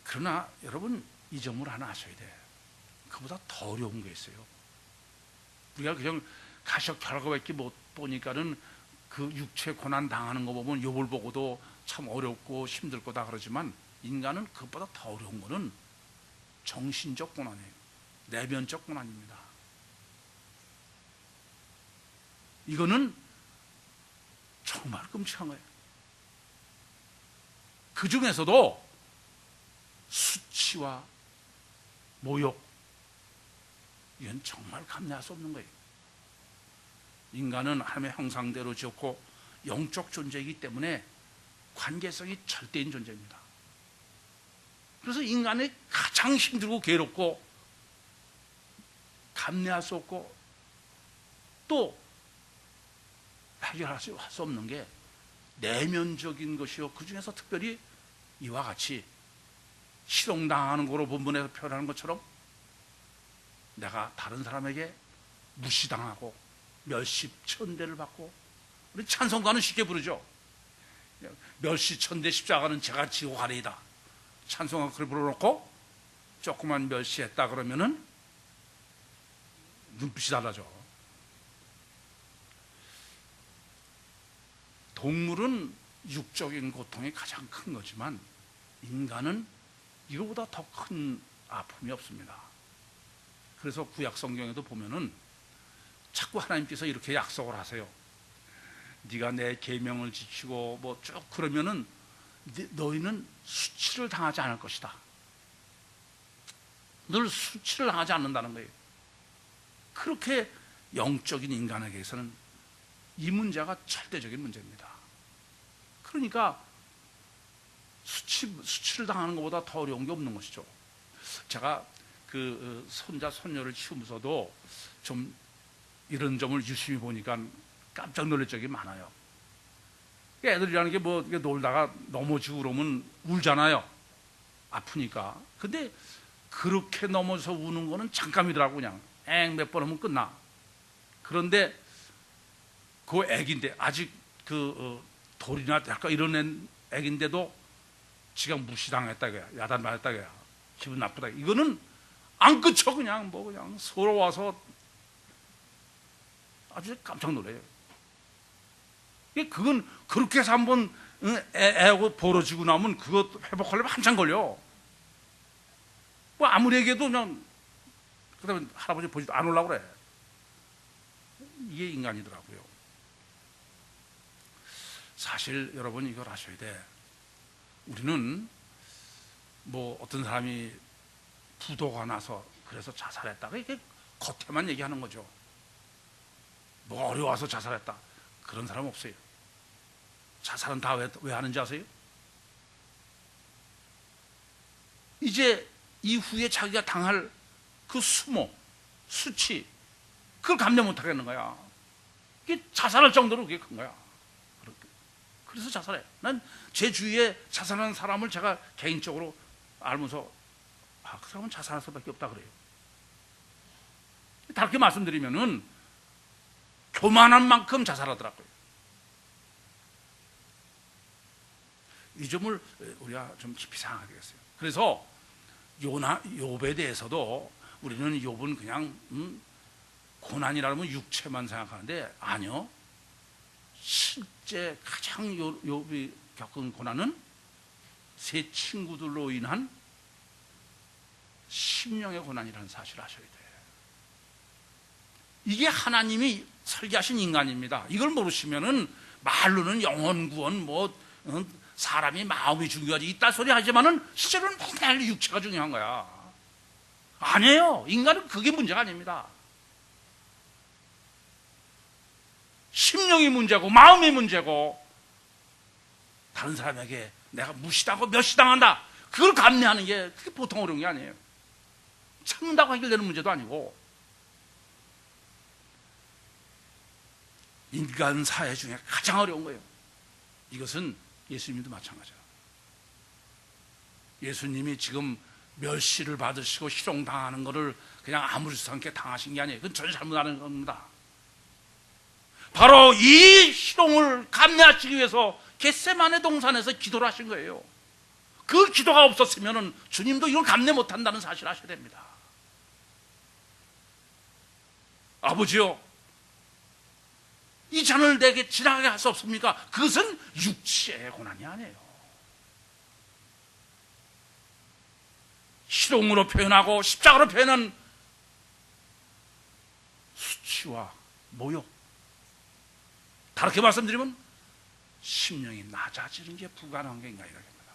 그러나 여러분, 이 점을 하나 아셔야 돼. 그보다 더 어려운 게 있어요. 우리가 그냥 가시적 결과밖에 못 보니까는 그 육체 고난 당하는 거 보면 욥을 보고도 참 어렵고 힘들 거다 그러지만, 인간은 그것보다 더 어려운 거는 정신적 고난이에요. 내면적 고난입니다. 이거는 정말 끔찍한 거예요. 그 중에서도 수치와 모욕, 이건 정말 감내할 수 없는 거예요. 인간은 하나님의 형상대로 지었고 영적 존재이기 때문에 관계성이 절대인 존재입니다. 그래서 인간이 가장 힘들고 괴롭고 감내할 수 없고 또 해결할 수 없는 게 내면적인 것이요, 그 중에서 특별히 이와 같이 희롱당하는 거로 본문에서 표현하는 것처럼 내가 다른 사람에게 무시당하고 멸시천대를 받고, 우리 찬송가는 쉽게 부르죠. 멸시천대 십자가는 제가 지고 가리이다. 찬송가 그걸 불러놓고 조그만 멸시했다 그러면은 눈빛이 달라져. 동물은 육적인 고통이 가장 큰 거지만 인간은 이거보다 더 큰 아픔이 없습니다. 그래서 구약 성경에도 보면은 자꾸 하나님께서 이렇게 약속을 하세요. 네가 내 계명을 지키고 뭐 쭉 그러면은 너희는 수치를 당하지 않을 것이다. 늘 수치를 당하지 않는다는 거예요. 그렇게 영적인 인간에게서는 이 문제가 절대적인 문제입니다. 그러니까 수치를 당하는 것보다 더 어려운 게 없는 것이죠. 제가 그 손자 손녀를 키우면서도 좀 이런 점을 유심히 보니까 깜짝 놀랄 적이 많아요. 애들이라는 게 뭐 놀다가 넘어지고 그러면 울잖아요. 아프니까. 근데 그렇게 넘어서 우는 거는 잠깐이더라고. 그냥 몇 번 하면 끝나. 그런데 그 애기인데 아직 돌이나 약간 이런 애기인데도 지가 무시당했다 그야, 야단맞았다 그야, 기분 나쁘다. 이거는 안 그쳐. 그냥 그냥 서러워서 아주 깜짝 놀래요. 그건 그렇게 해서 한번 애하고 벌어지고 나면 그거 회복하려면 한참 걸려. 뭐 아무리 얘기해도 그냥 그다음에 할아버지 보지도 안 오려고 그래. 이게 인간이더라고요. 사실 여러분 이걸 아셔야 돼. 우리는 뭐 어떤 사람이 부도가 나서 그래서 자살했다가 이게 겉에만 얘기하는 거죠. 뭐 어려워서 자살했다, 그런 사람 없어요. 자살은 다 왜 하는지 아세요? 이제 이후에 자기가 당할 그 수모, 수치, 그걸 감내 못 하겠는 거야. 이게 자살할 정도로 그게 큰 거야. 그래서 자살해. 난 제 주위에 자살하는 사람을 제가 개인적으로 알면서 그 사람은 자살할 수밖에 없다 그래요. 다르게 말씀드리면은 교만한 만큼 자살하더라고요. 이 점을 우리가 좀 깊이 생각하게 됐어요. 그래서 욥에 대해서도 우리는 욥은 그냥 고난이라면 육체만 생각하는데 아니요. 실제 가장 욥이 겪은 고난은 세 친구들로 인한 심령의 고난이라는 사실을 아셔야 돼요. 이게 하나님이 설계하신 인간입니다. 이걸 모르시면은 말로는 영혼 구원, 사람이 마음이 중요하지 이딴 소리 하지만은 실제로는 맨날 육체가 중요한 거야. 아니에요. 인간은 그게 문제가 아닙니다. 심령이 문제고 마음이 문제고, 다른 사람에게 내가 무시당하고 멸시당한다, 그걸 감내하는 게 그게 보통 어려운 게 아니에요. 참는다고 해결되는 문제도 아니고, 인간 사회 중에 가장 어려운 거예요. 이것은 예수님도 마찬가지예요. 예수님이 지금 멸시를 받으시고 희롱당하는 것을 그냥 아무렇지도 않게 당하신 게 아니에요. 그건 전혀 잘못하는 겁니다. 바로 이 희롱을 감내하시기 위해서 겟세마네 동산에서 기도를 하신 거예요. 그 기도가 없었으면 주님도 이걸 감내 못한다는 사실을 아셔야 됩니다. 아버지요, 이 잔을 내게 지나가게 할 수 없습니까? 그것은 육체의 고난이 아니에요. 희롱으로 표현하고 십자가로 표현한 수치와 모욕, 다르게 말씀드리면 심령이 낮아지는 게 불가능한 게 인간이라는 겁니다.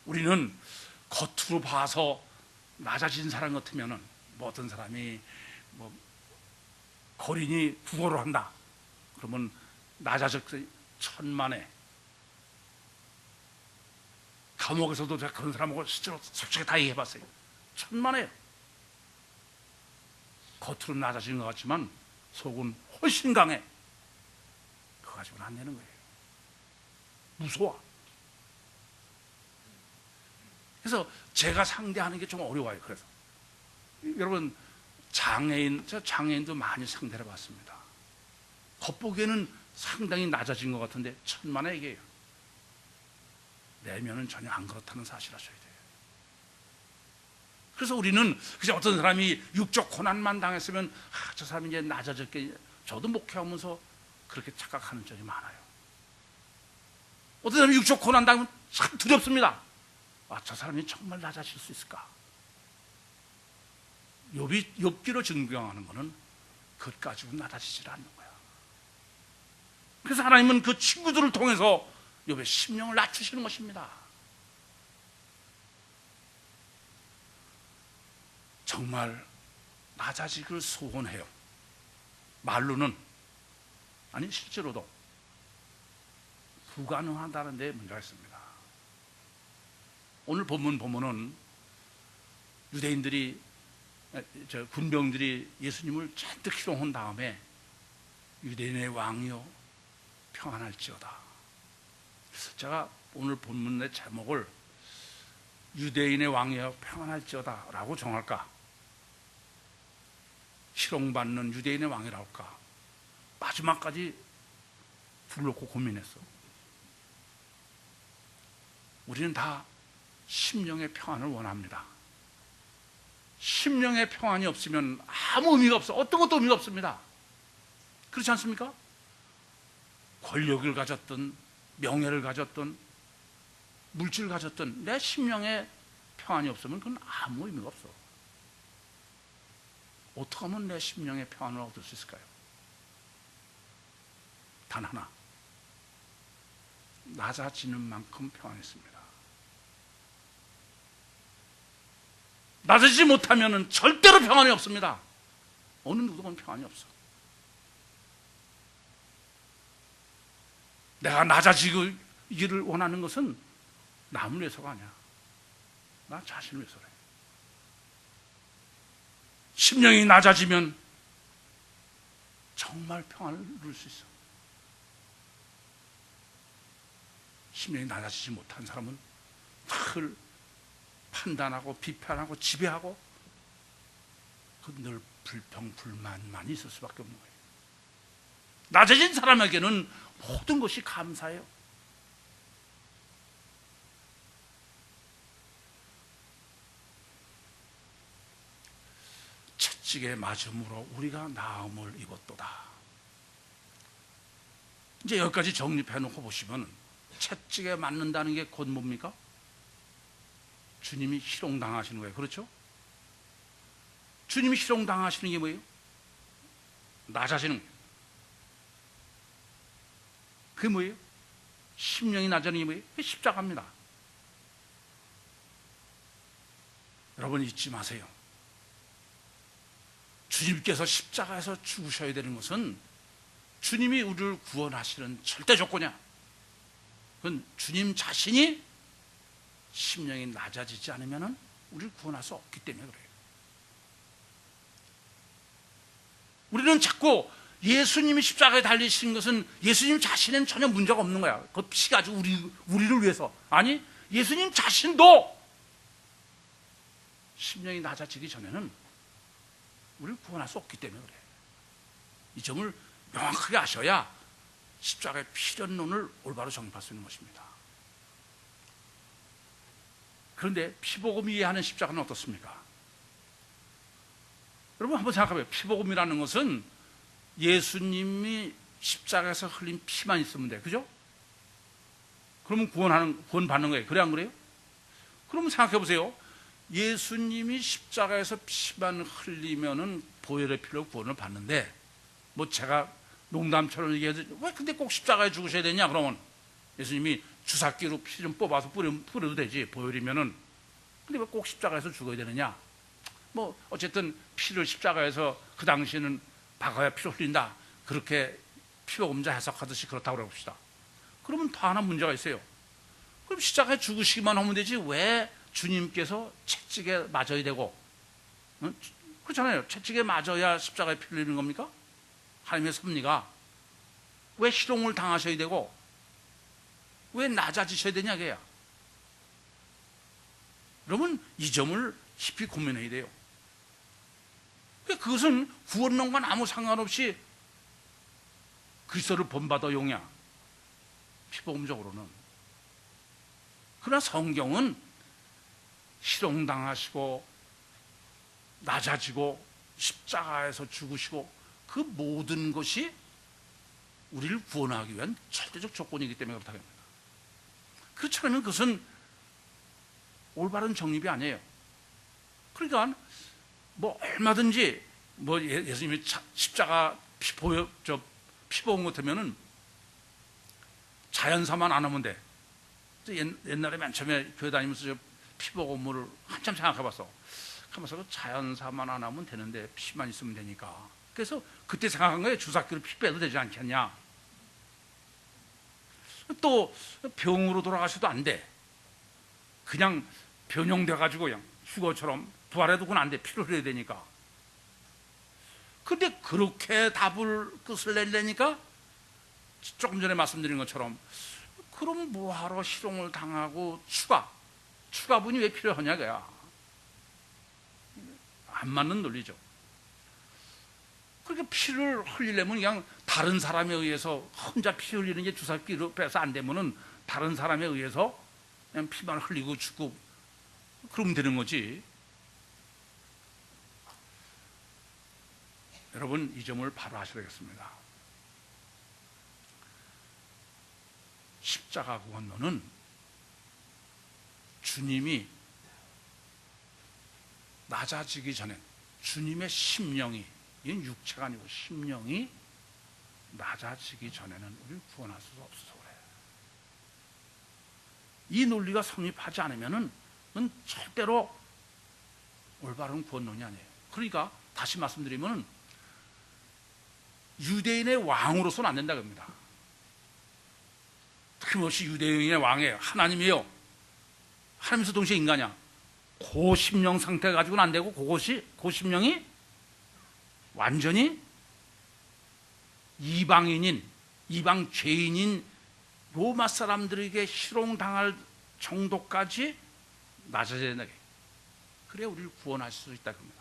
우리는 겉으로 봐서 낮아진 사람 같으면은 뭐 어떤 사람이 뭐 거린이 구걸을 한다 그러면 낮아졌을 천만에, 감옥에서도 제가 그런 사람하고 실제로 솔직히 다 얘기해봤어요. 천만에요. 겉으로는 낮아진 것 같지만 속은 훨씬 강해. 그거 가지고는 안 되는 거예요. 무서워. 그래서 제가 상대하는 게 좀 어려워요. 그래서 여러분, 저 장애인도 많이 상대를 받습니다. 겉보기에는 상당히 낮아진 것 같은데 천만에 얘기해요. 내면은 전혀 안 그렇다는 사실 아셔야 돼요. 그래서 우리는 그냥 어떤 사람이 육적 고난만 당했으면 저 사람이 이제 낮아졌게, 저도 목회하면서 그렇게 착각하는 적이 많아요. 어떤 사람이 육적 고난 당하면 참 두렵습니다. 저 사람이 정말 낮아질 수 있을까? 욥기로 증명하는 것은 그것 가지고 낮아지질 않는 거야. 그래서 하나님은 그 친구들을 통해서 욥의 심령을 낮추시는 것입니다. 정말 낮아지기를 소원해요. 말로는, 아니 실제로도 불가능하다는 데 문제가 있습니다. 오늘 본문 보면은 유대인들이, 군병들이 예수님을 잔뜩 희롱한 다음에 유대인의 왕이요 평안할지어다. 제가 오늘 본문의 제목을 유대인의 왕이여 평안할지어다 라고 정할까? 희롱받는 유대인의 왕이라고 할까? 마지막까지 둘러놓고 고민했어. 우리는 다 심령의 평안을 원합니다. 심령의 평안이 없으면 아무 의미가 없어. 어떤 것도 의미가 없습니다. 그렇지 않습니까? 권력을 가졌든 명예를 가졌든 물질을 가졌든 내 심령에 평안이 없으면 그건 아무 의미가 없어. 어떻게 하면 내 심령의 평안을 얻을 수 있을까요? 단 하나, 낮아지는 만큼 평안했습니다. 낮아지지 못하면 절대로 평안이 없습니다. 어느 누구도 평안이 없어. 내가 낮아지기를 원하는 것은 남을 위해서가 아니야. 나 자신을 위해서래. 심령이 낮아지면 정말 평안을 누릴 수 있어. 심령이 낮아지지 못한 사람은 늘 판단하고 비판하고 지배하고 늘 불평 불만만 있을 수밖에 없는 거예요. 낮아진 사람에게는 모든 것이 감사해요. 채찍에 맞음으로 우리가 나음을 입었도다. 이제 여기까지 정립해 놓고 보시면 채찍에 맞는다는 게 곧 뭡니까? 주님이 희롱당하시는 거예요. 그렇죠? 주님이 희롱당하시는 게 뭐예요? 낮아지는 거예요. 그게 뭐예요? 심령이 낮아지는 게 뭐예요? 그게 십자가입니다. 여러분 잊지 마세요. 주님께서 십자가에서 죽으셔야 되는 것은 주님이 우리를 구원하시는 절대 조건이야. 그건 주님 자신이 심령이 낮아지지 않으면 우리를 구원할 수 없기 때문에 그래요. 우리는 자꾸 예수님이 십자가에 달리신 것은 예수님 자신은 전혀 문제가 없는 거야. 그 피가 아주 우리를 위해서. 아니, 예수님 자신도 심령이 낮아지기 전에는 우리를 구원할 수 없기 때문에 그래. 이 점을 명확하게 아셔야 십자가의 필연론을 올바로 정립할 수 있는 것입니다. 그런데 피복음이 이해하는 십자가는 어떻습니까? 여러분 한번 생각해봐요. 피복음이라는 것은 예수님이 십자가에서 흘린 피만 있으면 돼. 그죠? 그러면 구원 받는 거예요. 그래 안 그래요? 그러면 생각해 보세요. 예수님이 십자가에서 피만 흘리면은 보혈의 피로 구원을 받는데, 뭐 제가 농담처럼 얘기해서 왜 근데 꼭 십자가에 죽으셔야 되냐? 그러면 예수님이 주사기로 피 좀 뽑아서 뿌려도 되지, 보혈이면은. 근데 왜 꼭 십자가에서 죽어야 되느냐? 뭐 어쨌든 피를 십자가에서 그 당시에는 박아야 피로 흘린다, 그렇게 피복음자 해석하듯이 그렇다고 해봅시다. 그러면 더 하나 문제가 있어요. 그럼 십자가에 죽으시기만 하면 되지 왜 주님께서 채찍에 맞아야 되고, 그렇잖아요. 채찍에 맞아야 십자가에 피 흘리는 겁니까? 하나님의 섭리가. 왜 희롱을 당하셔야 되고 왜 낮아지셔야 되냐 그야. 여러분 이 점을 깊이 고민해야 돼요. 그것은 구원론과는 아무 상관없이 그리스도를 본받아 용이야, 피복음적으로는. 그러나 성경은 희롱당하시고 낮아지고 십자가에서 죽으시고 그 모든 것이 우리를 구원하기 위한 절대적 조건이기 때문에 그렇다고 합니다. 그렇지 않으면 그것은 올바른 정립이 아니에요. 그러니까 뭐 얼마든지 뭐 예수님이 십자가 피복음 같으면은 자연사만 안 하면 돼. 옛날에 맨 처음에 교회 다니면서 피복음을 한참 생각해봤어. 하면서 자연사만 안 하면 되는데 피만 있으면 되니까. 그래서 그때 생각한 거예요. 주사기로 피 빼도 되지 않겠냐. 또 병으로 돌아가셔도 안 돼. 그냥 변형돼가지고 그냥 휴거처럼 부활해도 그건 안 돼. 피를 흘려야 되니까. 근데 그렇게 답을 끝을 내려니까 조금 전에 말씀드린 것처럼, 그럼 뭐하러 희롱을 당하고 추가분이 왜 필요하냐 그야. 안 맞는 논리죠. 그러니까 피를 흘리려면 그냥 다른 사람에 의해서, 혼자 피 흘리는 게 주사기로 빼서 안 되면은 다른 사람에 의해서 그냥 피만 흘리고 죽고 그러면 되는 거지. 여러분 이 점을 바로 아셔야겠습니다. 십자가 구원론은 주님이 낮아지기 전에 주님의 심령이, 이건 육체가 아니고 심령이 낮아지기 전에는 우리를 구원할 수 없어서 그래. 이 논리가 성립하지 않으면은 그건 절대로 올바른 구원론이 아니에요. 그러니까 다시 말씀드리면은 유대인의 왕으로서는 안 된다 그럽니다. 틀림없이 유대인의 왕이에요. 하나님이에요. 하나님에서 동시에 인간이야. 고심령 상태 가지고는 안 되고, 고심령이 완전히 이방 죄인인 로마 사람들에게 희롱당할 정도까지 낮아져야 된다. 그래야 우리를 구원할 수 있다 그럽니다.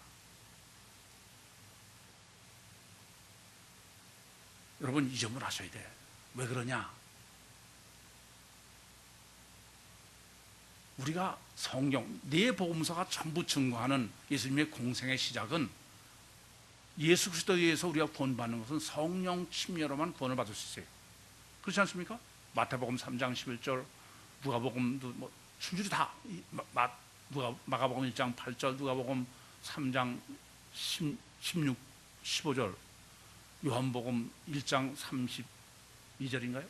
여러분 이 점을 아셔야 돼. 왜 그러냐? 우리가 성경, 네 복음서가 전부 증거하는 예수님의 공생의 시작은, 예수 그리스도에 의해서 우리가 구원받는 것은 성령 침례로만 구원을 받을 수 있어요. 그렇지 않습니까? 마태복음 3장 11절, 누가복음도 뭐 줄줄이 다, 마가복음 1장 8절, 누가복음 3장 16, 15절, 요한복음 1장 32절인가요?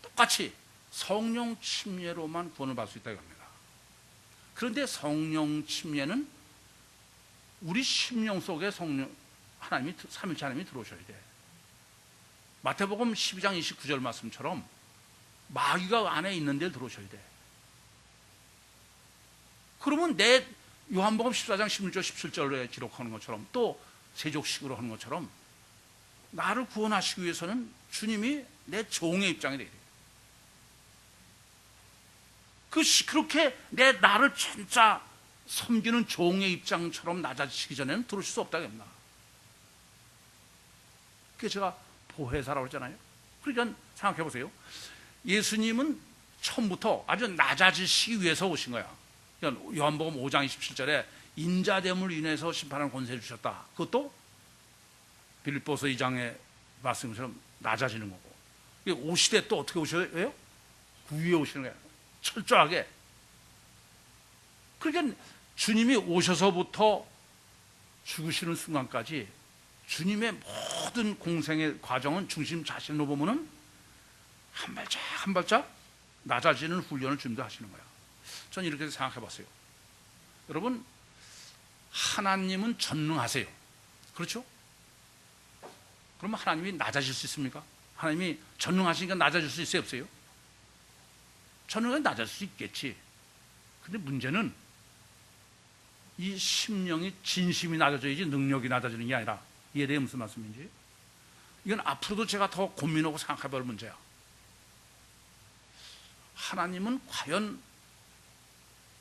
똑같이 성령 침례로만 구원을 받을 수 있다고 합니다. 그런데 성령 침례는 우리 심령 속에 하나님이, 삼위일체 하나님이 들어오셔야 돼. 마태복음 12장 29절 말씀처럼 마귀가 안에 있는 데를 들어오셔야 돼. 그러면 내 요한복음 14장 16절 17절에 기록하는 것처럼, 또 세족식으로 하는 것처럼 나를 구원하시기 위해서는 주님이 내 종의 입장이 되야 돼요. 그렇게 나를 진짜 섬기는 종의 입장처럼 낮아지기 전에는 들어오실 수 없다겠나. 그게 제가 보혜사라고 했잖아요. 그러니까 생각해 보세요. 예수님은 처음부터 아주 낮아지시기 위해서 오신 거야. 그러니까 요한복음 5장 27절에 인자됨을 인해서 심판하는 권세를 주셨다. 그것도 빌립보서 2장의 말씀처럼 낮아지는 거고. 오시되 또 어떻게 오셔요? 구위에 오시는 거야. 철저하게. 그러니까 주님이 오셔서부터 죽으시는 순간까지 주님의 모든 공생의 과정은 중심 자신으로 보면은 한 발짝 한 발짝 낮아지는 훈련을 주님도 하시는 거야. 저는 이렇게 생각해 봤어요. 여러분, 하나님은 전능하세요. 그렇죠? 그러면 하나님이 낮아질 수 있습니까? 하나님이 전능하시니까 낮아질 수 있어요, 없어요? 전능하게 낮아질 수 있겠지. 근데 문제는 이 심령이 진심이 낮아져야지 능력이 낮아지는 게 아니라, 이해돼요? 무슨 말씀인지? 이건 앞으로도 제가 더 고민하고 생각해 볼 문제야. 하나님은 과연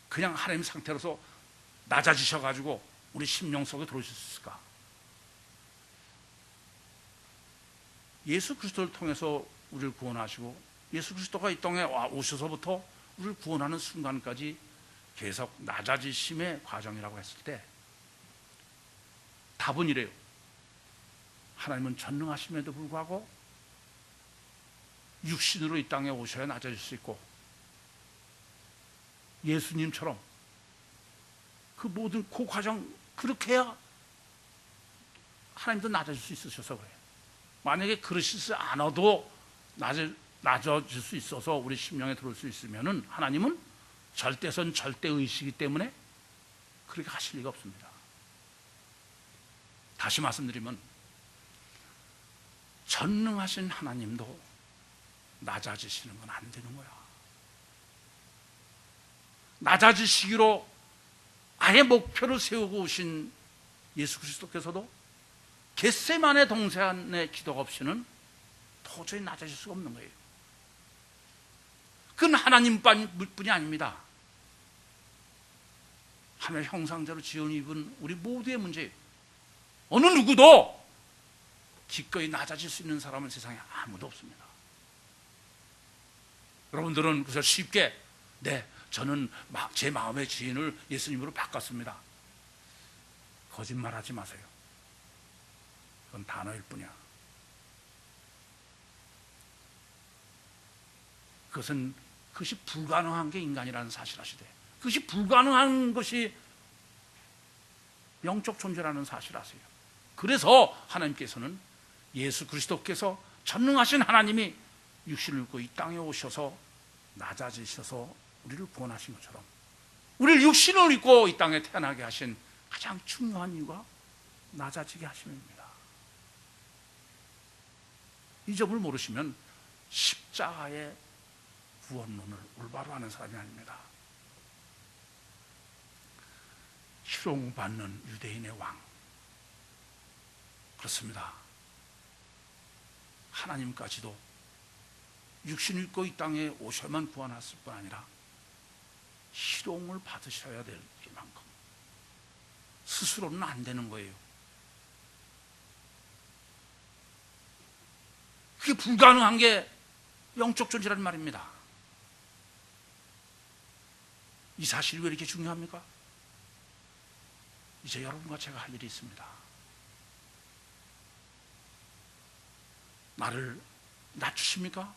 그냥 하나님 상태로서 낮아지셔가지고 우리 심령 속에 들어오실 수 있을까? 예수 그리스도를 통해서 우리를 구원하시고 예수 그리스도가 이 땅에 오셔서부터 우리를 구원하는 순간까지 계속 낮아지심의 과정이라고 했을 때 답은 이래요. 하나님은 전능하심에도 불구하고 육신으로 이 땅에 오셔야 낮아질 수 있고, 예수님처럼 그 모든 그 과정 그렇게 해야 하나님도 낮아질 수 있으셔서 그래요. 만약에 그러시지 않아도 낮아질 수 있어서 우리 심령에 들어올 수 있으면은 하나님은 절대선 절대의시기 때문에 그렇게 하실 리가 없습니다. 다시 말씀드리면 전능하신 하나님도 낮아지시는 건 안 되는 거야. 낮아지시기로 아예 목표를 세우고 오신 예수 그리스도께서도 겟세마네 동산의 기도가 없이는 도저히 낮아질 수가 없는 거예요. 그건 하나님뿐이 아닙니다. 하나님의 형상대로 지은 입은 우리 모두의 문제예요. 어느 누구도 기꺼이 낮아질 수 있는 사람은 세상에 아무도 없습니다. 여러분들은 그래서 쉽게 저는 제 마음의 지인을 예수님으로 바꿨습니다. 거짓말하지 마세요. 그건 단어일 뿐이야. 그것이 불가능한 게 인간이라는 사실 아시되, 그것이 불가능한 것이 영적 존재라는 사실 아세요. 그래서 하나님께서는 예수 그리스도께서 전능하신 하나님이 육신을 입고 이 땅에 오셔서 낮아지셔서 우리를 구원하신 것처럼 우리를 육신을 입고 이 땅에 태어나게 하신 가장 중요한 이유가 낮아지게 하심입니다. 이 점을 모르시면 십자가의 구원론을 올바로 하는 사람이 아닙니다. 희롱받는 유대인의 왕, 그렇습니다. 하나님까지도 육신을 입고 이 땅에 오셔만 구원하실 뿐 아니라 희롱을 받으셔야 될 만큼 스스로는 안 되는 거예요. 그게 불가능한 게 영적 존재란 말입니다. 이 사실이 왜 이렇게 중요합니까? 이제 여러분과 제가 할 일이 있습니다. 나를 낮추십니까?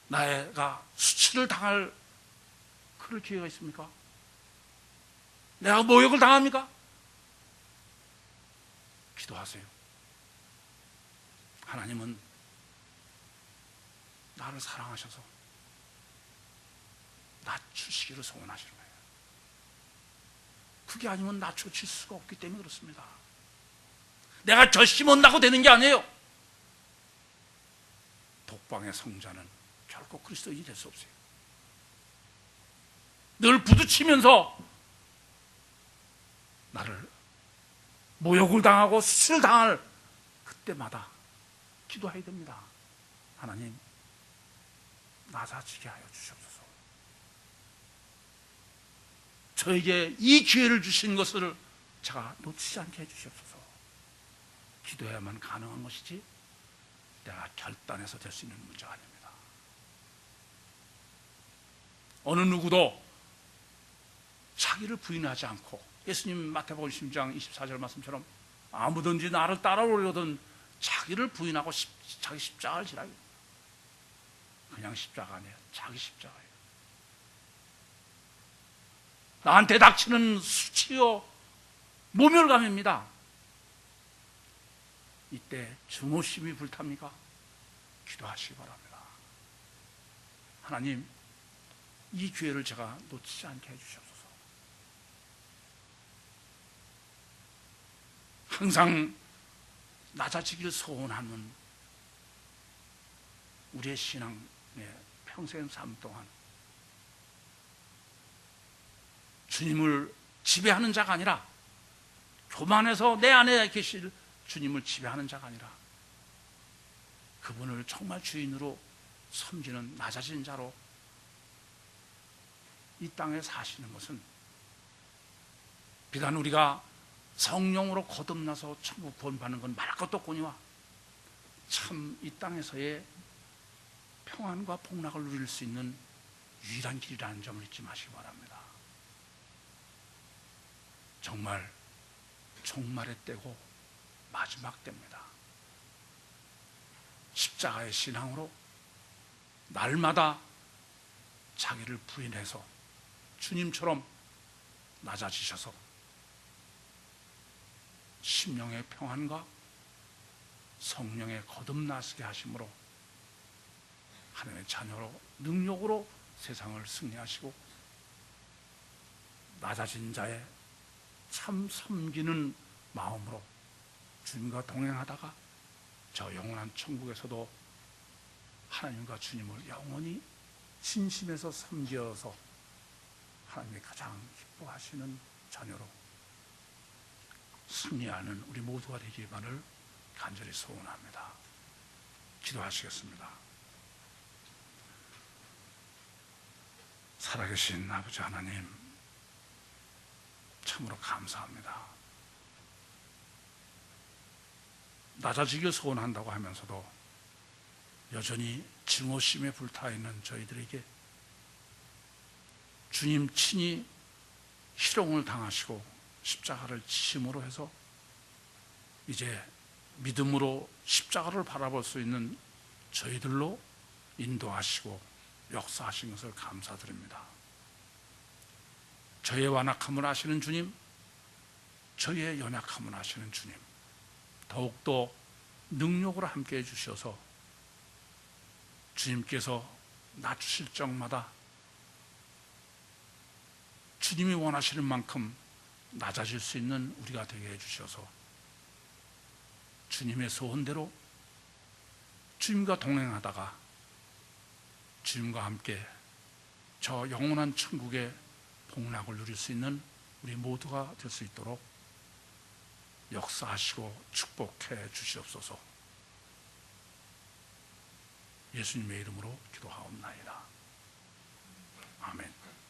내가 수치를 당할 그럴 기회가 있습니까? 내가 모욕을 당합니까? 기도하세요. 하나님은 나를 사랑하셔서 낮추시기를 소원하시는 거예요. 그게 아니면 낮춰질 수가 없기 때문에 그렇습니다. 내가 결심한다고 되는 게 아니에요. 독방의 성자는 결코 그리스도인이 될 수 없어요. 늘 부딪히면서 나를 모욕을 당하고 수치를 당할 그때마다 기도해야 됩니다. 하나님, 낮아지게 하여 주시옵소서. 저에게 이 기회를 주신 것을 제가 놓치지 않게 해주시옵소서. 기도해야만 가능한 것이지 내가 결단해서 될 수 있는 문제가 아닙니다. 어느 누구도 자기를 부인하지 않고 예수님 마태복음 10장 24절 말씀처럼 아무든지 나를 따라오려든 자기를 부인하고 자기 십자가를 지라요. 그냥 십자가 아니에요. 자기 십자가예요. 나한테 닥치는 수치요 모멸감입니다. 이때 증오심이 불탑니까? 기도하시기 바랍니다. 하나님, 이 기회를 제가 놓치지 않게 해주시옵소서. 항상 낮아지길 소원하는 우리의 신앙의 평생 삶 동안 주님을 지배하는 자가 아니라, 교만해서 내 안에 계실 주님을 지배하는 자가 아니라 그분을 정말 주인으로 섬기는 낮아진 자로 이 땅에 사시는 것은 비단 우리가 성령으로 거듭나서 천국 구원받는 건 말할 것도 없거니와 참 이 땅에서의 평안과 복락을 누릴 수 있는 유일한 길이라는 점을 잊지 마시기 바랍니다. 정말 종말의 때고 마지막 때입니다. 십자가의 신앙으로 날마다 자기를 부인해서 주님처럼 낮아지셔서 심령의 평안과 성령의 거듭나시게 하심으로 하나님의 자녀로 능력으로 세상을 승리하시고 낮아진 자의 참 섬기는 마음으로 주님과 동행하다가 저 영원한 천국에서도 하나님과 주님을 영원히 진심에서 섬겨서 하나님이 가장 기뻐하시는 자녀로 승리하는 우리 모두가 되기만을 간절히 소원합니다. 기도하시겠습니다. 살아계신 아버지 하나님, 참으로 감사합니다. 낮아지길 소원한다고 하면서도 여전히 증오심에 불타있는 저희들에게 주님 친히 희롱을 당하시고 십자가를 지심으로 해서 이제 믿음으로 십자가를 바라볼 수 있는 저희들로 인도하시고 역사하신 것을 감사드립니다. 저의 완악함을 아시는 주님, 저의 연약함을 아시는 주님, 더욱더 능력으로 함께해 주셔서 주님께서 낮추실 적마다 주님이 원하시는 만큼 낮아질 수 있는 우리가 되게 해주셔서 주님의 소원대로 주님과 동행하다가 주님과 함께 저 영원한 천국의 복락을 누릴 수 있는 우리 모두가 될 수 있도록 역사하시고 축복해 주시옵소서. 예수님의 이름으로 기도하옵나이다. 아멘.